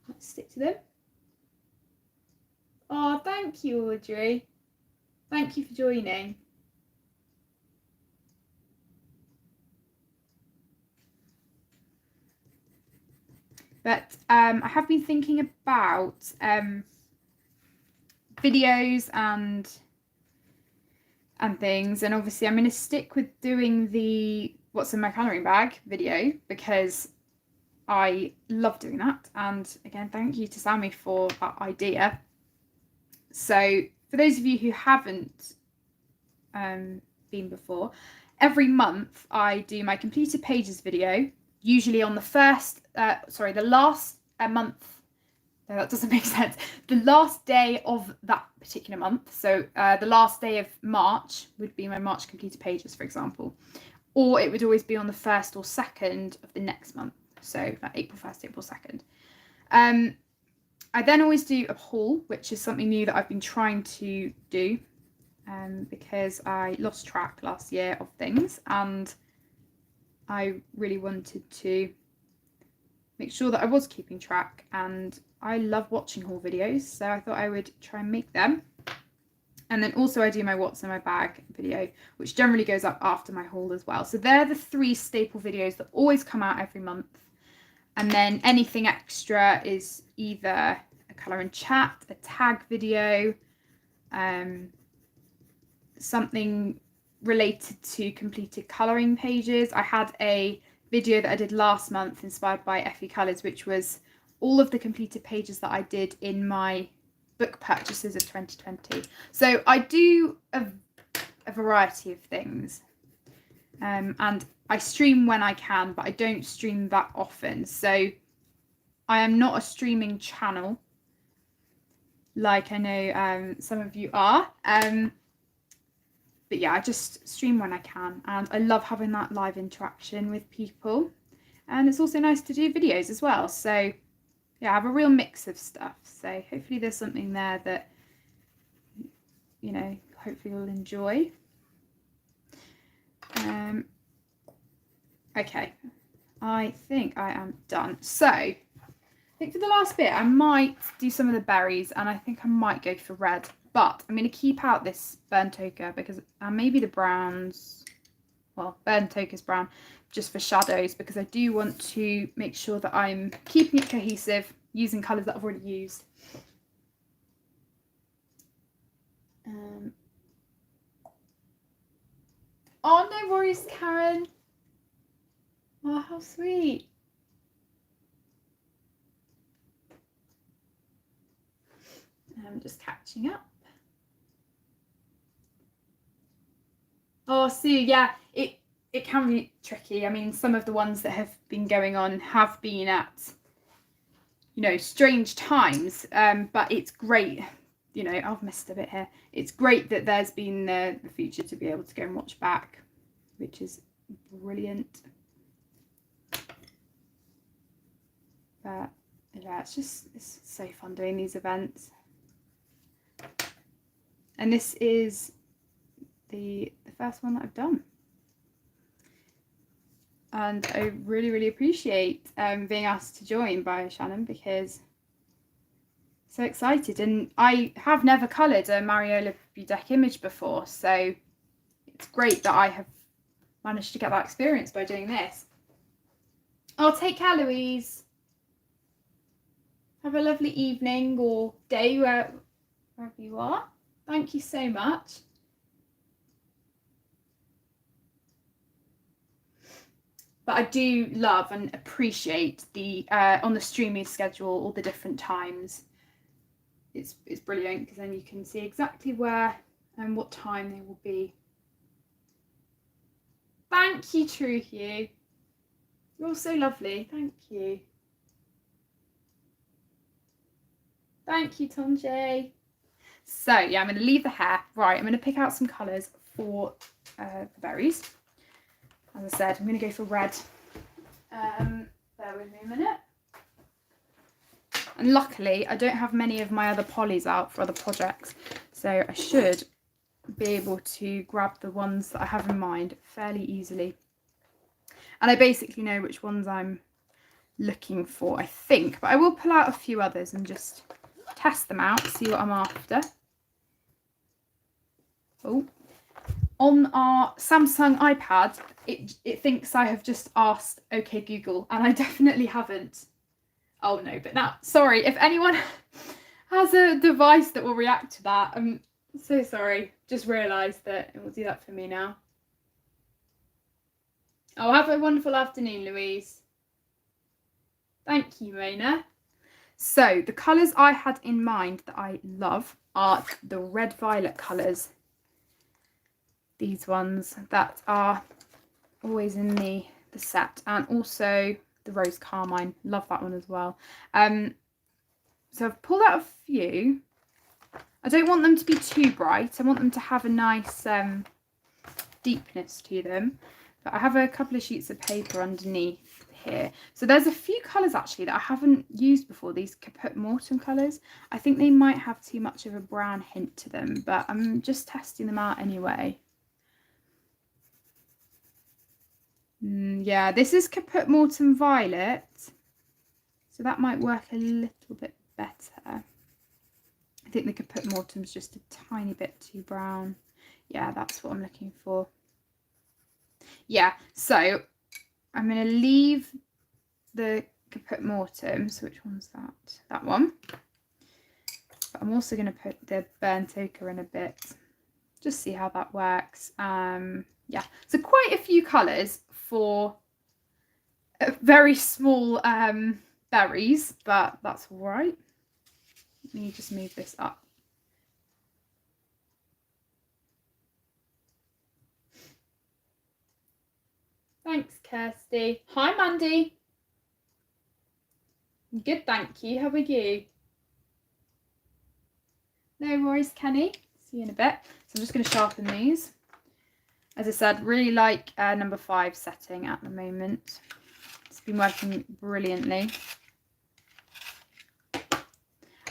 Let's stick to them. Oh, thank you, Audrey. Thank you for joining. But I have been thinking about videos and and things. And obviously I'm going to stick with doing the what's in my colouring bag video because I love doing that. And again, thank you to Sammy for that idea. So for those of you who haven't been before, every month I do my completed pages video, usually on the last month. No, that doesn't make sense. The last day of that particular month. So the last day of March would be my March completed pages, for example. Or it would always be on the 1st or 2nd of the next month. So like April 1st, April 2nd. I then always do a haul, which is something new that I've been trying to do because I lost track last year of things and I really wanted to make sure that I was keeping track, and I love watching haul videos, so I thought I would try and make them. And then also I do my what's in my bag video, which generally goes up after my haul as well. So they're the 3 staple videos that always come out every month. And then anything extra is either a colour and chat, a tag video, something related to completed colouring pages. I had a video that I did last month inspired by Effie Colours, which was all of the completed pages that I did in my book purchases of 2020. So I do a variety of things, and I stream when I can, but I don't stream that often. So I am not a streaming channel like I know some of you are. But yeah, I just stream when I can, and I love having that live interaction with people. And it's also nice to do videos as well. So yeah, I have a real mix of stuff. So hopefully there's something there that, you know, hopefully you'll enjoy. Okay, I think I am done. So I think for the last bit, I might do some of the berries, and I think I might go for red. But I'm going to keep out this burnt ochre because maybe the browns, well, burnt ochre's brown, just for shadows, because I do want to make sure that I'm keeping it cohesive using colours that I've already used. Oh, no worries, Karen. Oh, how sweet. I'm just catching up. Oh, Sue, yeah, it can be tricky. I mean, some of the ones that have been going on have been at, you know, strange times, but it's great. You know, I've missed a bit here. It's great that there's been the feature to be able to go and watch back, which is brilliant. But yeah, it's so fun doing these events. And this is the first one that I've done. And I really, really appreciate being asked to join by Shannon, because I'm so excited. And I have never coloured a Mariola Budek image before, so it's great that I have managed to get that experience by doing this. Oh, take care, Louise. Have a lovely evening or day wherever you are. Thank you so much. But I do love and appreciate the on the streaming schedule, all the different times. It's brilliant, because then you can see exactly where and what time they will be. Thank you, True Hugh. You're so lovely. Thank you. Thank you, Tonjay. So yeah, I'm going to leave the hair. Right, I'm going to pick out some colours for the berries. As I said, I'm going to go for red. Bear with me a minute. And luckily, I don't have many of my other polys out for other projects, so I should be able to grab the ones that I have in mind fairly easily. And I basically know which ones I'm looking for, I think. But I will pull out a few others and just test them out, see what I'm after. Oh. On our Samsung iPad, it thinks I have just asked OK Google, and I definitely haven't. Oh no, but now, sorry, if anyone has a device that will react to that, So sorry. Just realised that it will do that for me now. Oh, have a wonderful afternoon, Louise. Thank you, Mona. So the colours I had in mind that I love are the red violet colours. These ones that are always in the set, and also the rose carmine. Love that one as well. So I've pulled out a few. I don't want them to be too bright. I want them to have a nice deepness to them. But I have a couple of sheets of paper underneath here. So there's a few colours actually that I haven't used before, these Caput Mortem colours. I think they might have too much of a brown hint to them, but I'm just testing them out anyway. Yeah, this is Caput Mortem Violet. So that might work a little bit better. I think the Caput Mortem's just a tiny bit too brown. Yeah, that's what I'm looking for. Yeah, so I'm going to leave the Caput Mortem. So which one's that? That one. But I'm also going to put the burnt ochre in a bit. Just see how that works. Yeah, so quite a few colours for very small berries, but that's all right. Let me just move this up. Thanks, Kirsty. Hi, Mandy. Good, thank you. How are you? No worries, Kenny. See you in a bit. So I'm just going to sharpen these. As I said, really like number 5 setting at the moment. It's been working brilliantly.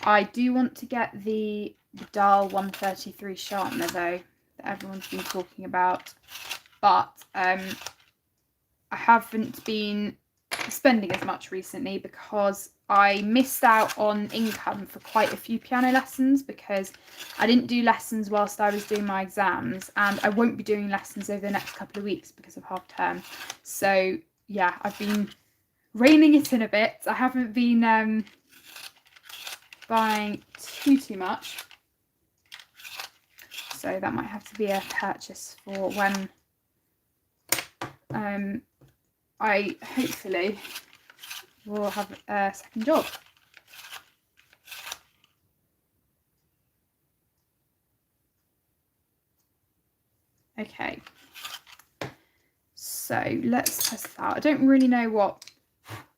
I do want to get the Dial 133 sharpener though, that everyone's been talking about. But I haven't been spending as much recently because I missed out on income for quite a few piano lessons because I didn't do lessons whilst I was doing my exams, and I won't be doing lessons over the next couple of weeks because of half term. So yeah, I've been reining it in a bit. I haven't been buying too much, so that might have to be a purchase for when I hopefully will have a second job. Okay, so let's test that out. I don't really know what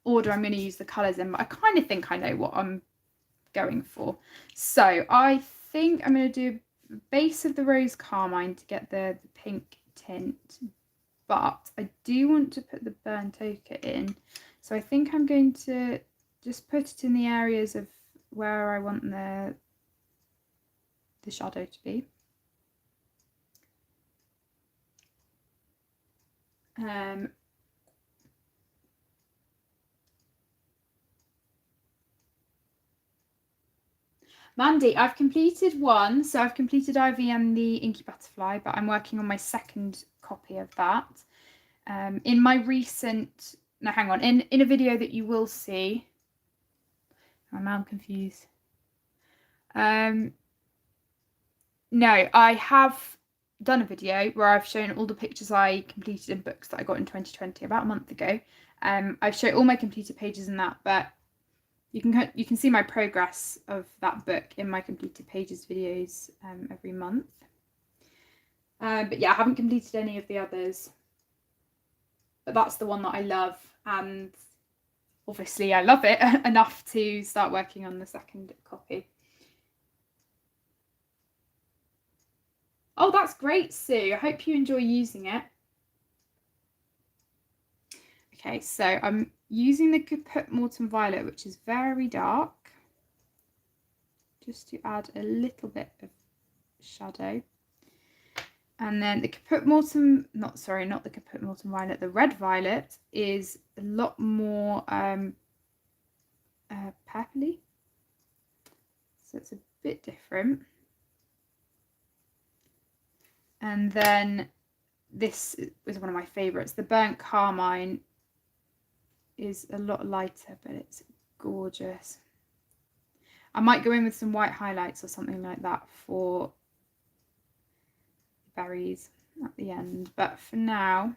order I'm going to use the colours in, but I kind of think I know what I'm going for. So I think I'm going to do a base of the rose carmine to get the pink tint, but I do want to put the burnt ochre in. So I think I'm going to just put it in the areas of where I want the shadow to be. Mandy, I've completed one. So I've completed Ivy and the Inky Butterfly, but I'm working on my second copy of that. In my recent, no, hang on, in a video that you will see, oh, now I'm confused. No, I have done a video where I've shown all the pictures I completed in books that I got in 2020 about a month ago. I've shown all my completed pages in that, but you can see my progress of that book in my completed pages videos every month. But yeah, I haven't completed any of the others. But that's the one that I love, and obviously I love it enough to start working on the second copy. Oh, that's great, Sue. I hope you enjoy using it. Okay, so I'm using the Caput Mortem Violet, which is very dark, just to add a little bit of shadow. And then the Caput Mortem, not the Caput Mortem Violet, the Red Violet is a lot more purpley. So it's a bit different. And then this is one of my favourites. The Burnt Carmine is a lot lighter, but it's gorgeous. I might go in with some white highlights or something like that for berries at the end, but for now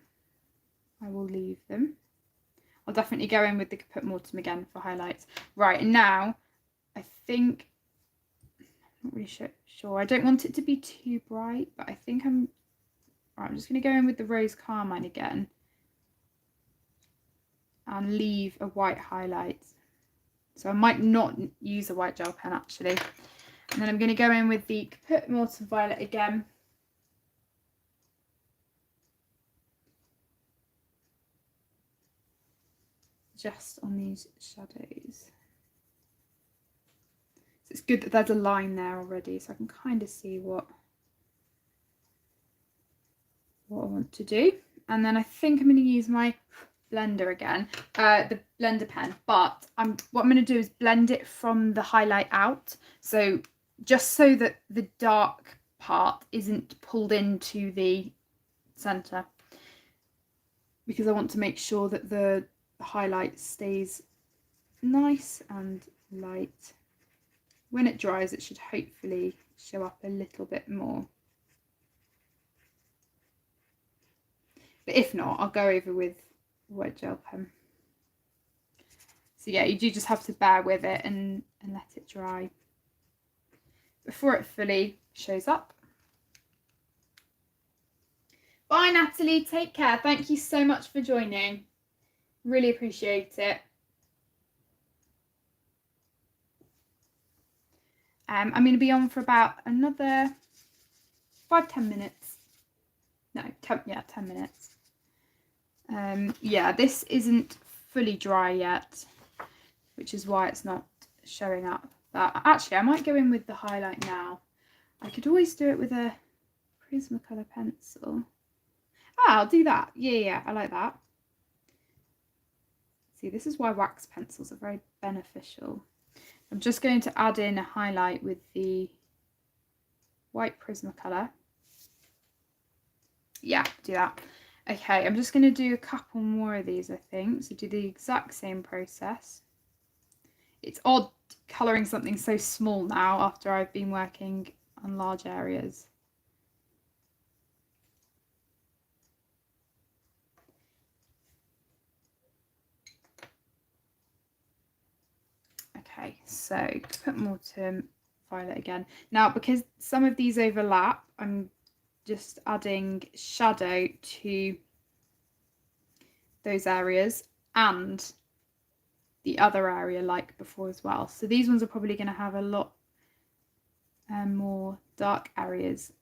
I will leave them. I'll definitely go in with the Caput Mortuum again for highlights. Right, and now I think, I'm not really sure, I don't want it to be too bright, but I think I'm just going to go in with the Rose Carmine again and leave a white highlight. So I might not use a white gel pen actually. And then I'm going to go in with the Caput Mortuum Violet again. Just on these shadows. So it's good that there's a line there already, so I can kind of see what I want to do. And then I think I'm going to use my blender again, the blender pen, but what I'm going to do is blend it from the highlight out, so just so that the dark part isn't pulled into the center, because I want to make sure that the highlight stays nice and light. When it dries, it should hopefully show up a little bit more. But if not, I'll go over with white gel pen. So yeah, you do just have to bear with it and let it dry before it fully shows up. Bye Natalie, take care. Thank you so much for joining. Really appreciate it. I'm going to be on for about another 5-10 minutes. No, 10 minutes. Yeah, this isn't fully dry yet, which is why it's not showing up. But actually, I might go in with the highlight now. I could always do it with a Prismacolor pencil. Ah, I'll do that. Yeah, I like that. See, this is why wax pencils are very beneficial. I'm just going to add in a highlight with the white Prismacolor. Yeah, do that. Okay, I'm just going to do a couple more of these, I think. So do the exact same process. It's odd colouring something so small now after I've been working on large areas. Okay, so Caput Mortuum Violet again. Now, because some of these overlap, I'm just adding shadow to those areas and the other area like before as well. So these ones are probably going to have a lot more dark areas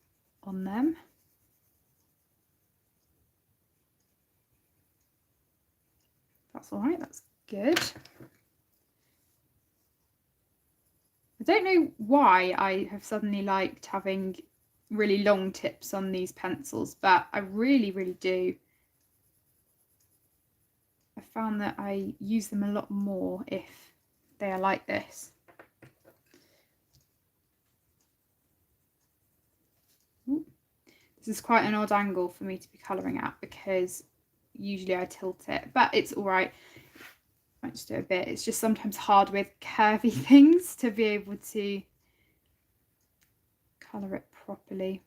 on them. That's all right, that's good. I don't know why I have suddenly liked having really long tips on these pencils, but I really do. I found that I use them a lot more if they are like this. Ooh. This is quite an odd angle for me to be colouring at because usually I tilt it, but it's all right. I might just do a bit. It's just sometimes hard with curvy things to be able to colour it properly.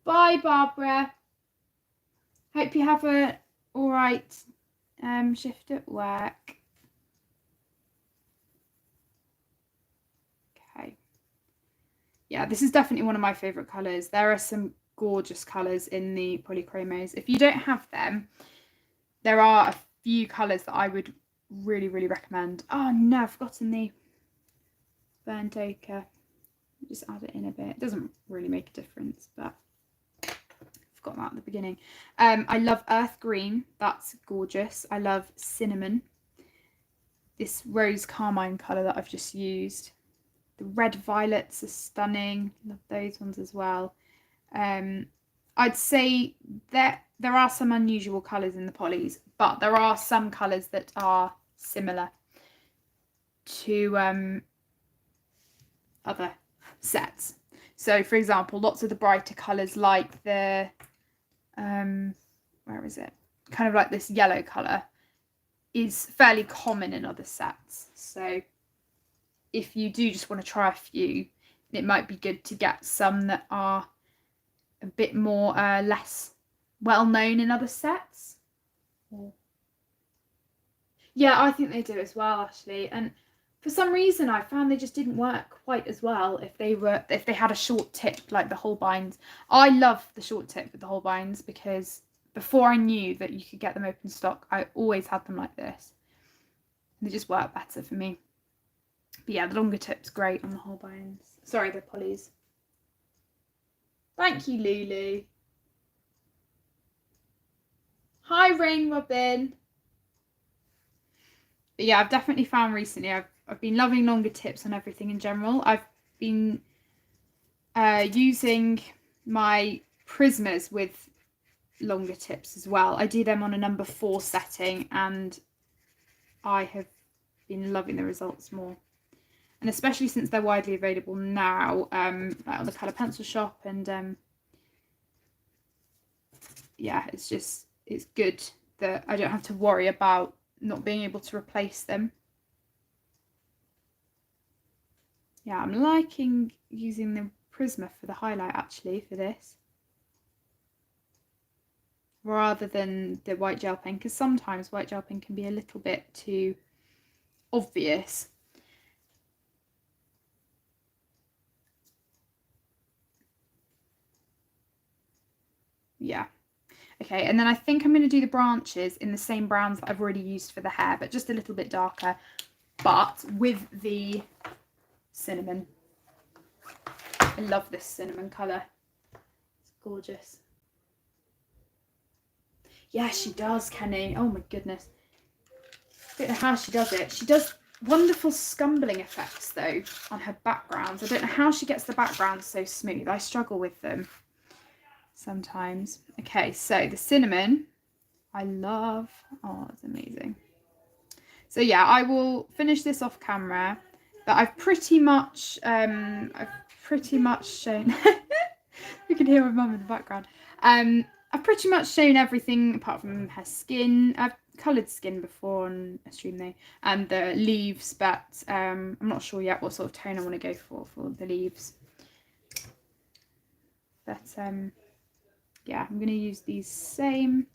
Bye, Barbara. Hope you have a all right shift at work. Okay. Yeah, this is definitely one of my favourite colours. There are some gorgeous colours in the polychromos. If you don't have them, there are a few colours that I would really recommend. Oh no, I've forgotten the burnt ochre. Just add it in a bit. It doesn't really make a difference, but I forgot that at the beginning. I love earth green. That's gorgeous. I love cinnamon. This rose carmine colour that I've just used. The red violets are stunning. Love those ones as well. I'd say that there are some unusual colours in the polys, but there are some colours that are similar to other sets. So for example, lots of the brighter colours like the where is it? Kind of like this yellow colour is fairly common in other sets. So if you do just want to try a few, it might be good to get some that are a bit more less well known in other sets. Yeah, I think they do as well, actually. And for some reason, I found they just didn't work quite as well if they had a short tip like the Holbeins. I love the short tip with the Holbeins because before I knew that you could get them open stock, I always had them like this. They just work better for me. But yeah, the longer tip's great on the Holbeins. Sorry, the Pollies. Thank you, Lulu. Hi, Rain Robin. But yeah, I've definitely found recently I've been loving longer tips on everything in general. I've been using my Prismas with longer tips as well. I do them on a number 4 setting and I have been loving the results more. And especially since they're widely available now, like on the Colour Pencil Shop, and yeah, it's good that I don't have to worry about not being able to replace them. Yeah, I'm liking using the Prisma for the highlight actually for this, rather than the white gel pen, because sometimes white gel pen can be a little bit too obvious. Yeah. Okay, and then I think I'm going to do the branches in the same browns that I've already used for the hair, but just a little bit darker, but with the cinnamon. I love this cinnamon colour. It's gorgeous. Yeah, she does, Kenny. Oh my goodness. I don't know how she does it. She does wonderful scumbling effects though on her backgrounds. I don't know how she gets the backgrounds so smooth. I struggle with them sometimes. Okay, so the cinnamon I love. Oh, it's amazing. So yeah, I will finish this off camera, but I've pretty much shown you can hear my mum in the background. I've pretty much shown everything apart from her skin. I've coloured skin before on a stream though, and the leaves, but I'm not sure yet what sort of tone I want to go for the leaves. But yeah, I'm going to use these same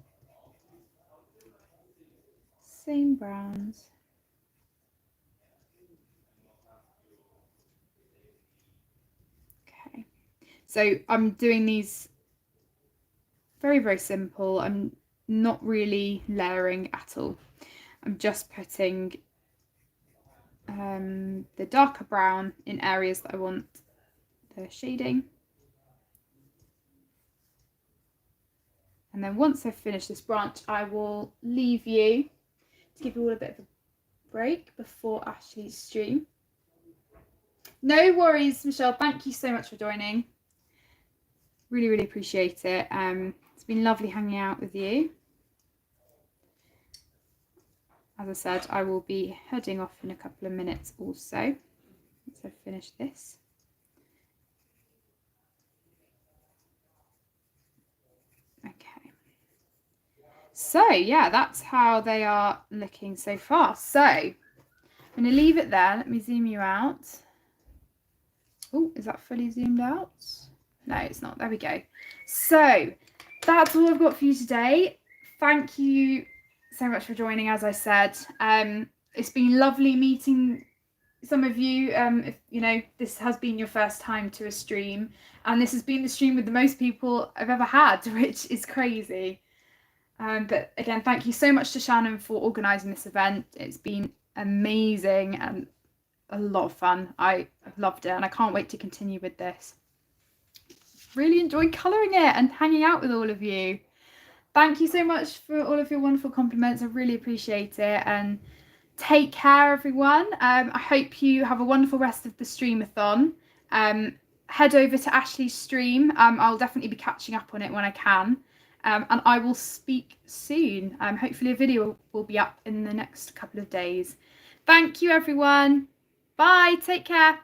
browns. Okay, so I'm doing these very, very simple. I'm not really layering at all. I'm just putting the darker brown in areas that I want the shading. And then once I've finished this branch, I will leave you to give you all a bit of a break before Ashley's stream. No worries, Michelle. Thank you so much for joining. Really, really appreciate it. It's been lovely hanging out with you. As I said, I will be heading off in a couple of minutes also, once I've finished this. Okay. So yeah, that's how they are looking so far. So I'm going to leave it there. Let me zoom you out. Oh, is that fully zoomed out? No, it's not. There we go. So that's all I've got for you today. Thank you so much for joining. As I said, it's been lovely meeting some of you. If you know, this has been your first time to a stream, and this has been the stream with the most people I've ever had, which is crazy. But again, thank you so much to Shannon for organising this event. It's been amazing and a lot of fun. I've loved it and I can't wait to continue with this. Really enjoyed colouring it and hanging out with all of you. Thank you so much for all of your wonderful compliments. I really appreciate it, and take care, everyone. I hope you have a wonderful rest of the streamathon. Head over to Ashley's stream. I'll definitely be catching up on it when I can. And I will speak soon. Hopefully a video will be up in the next couple of days. Thank you, everyone. Bye. Take care.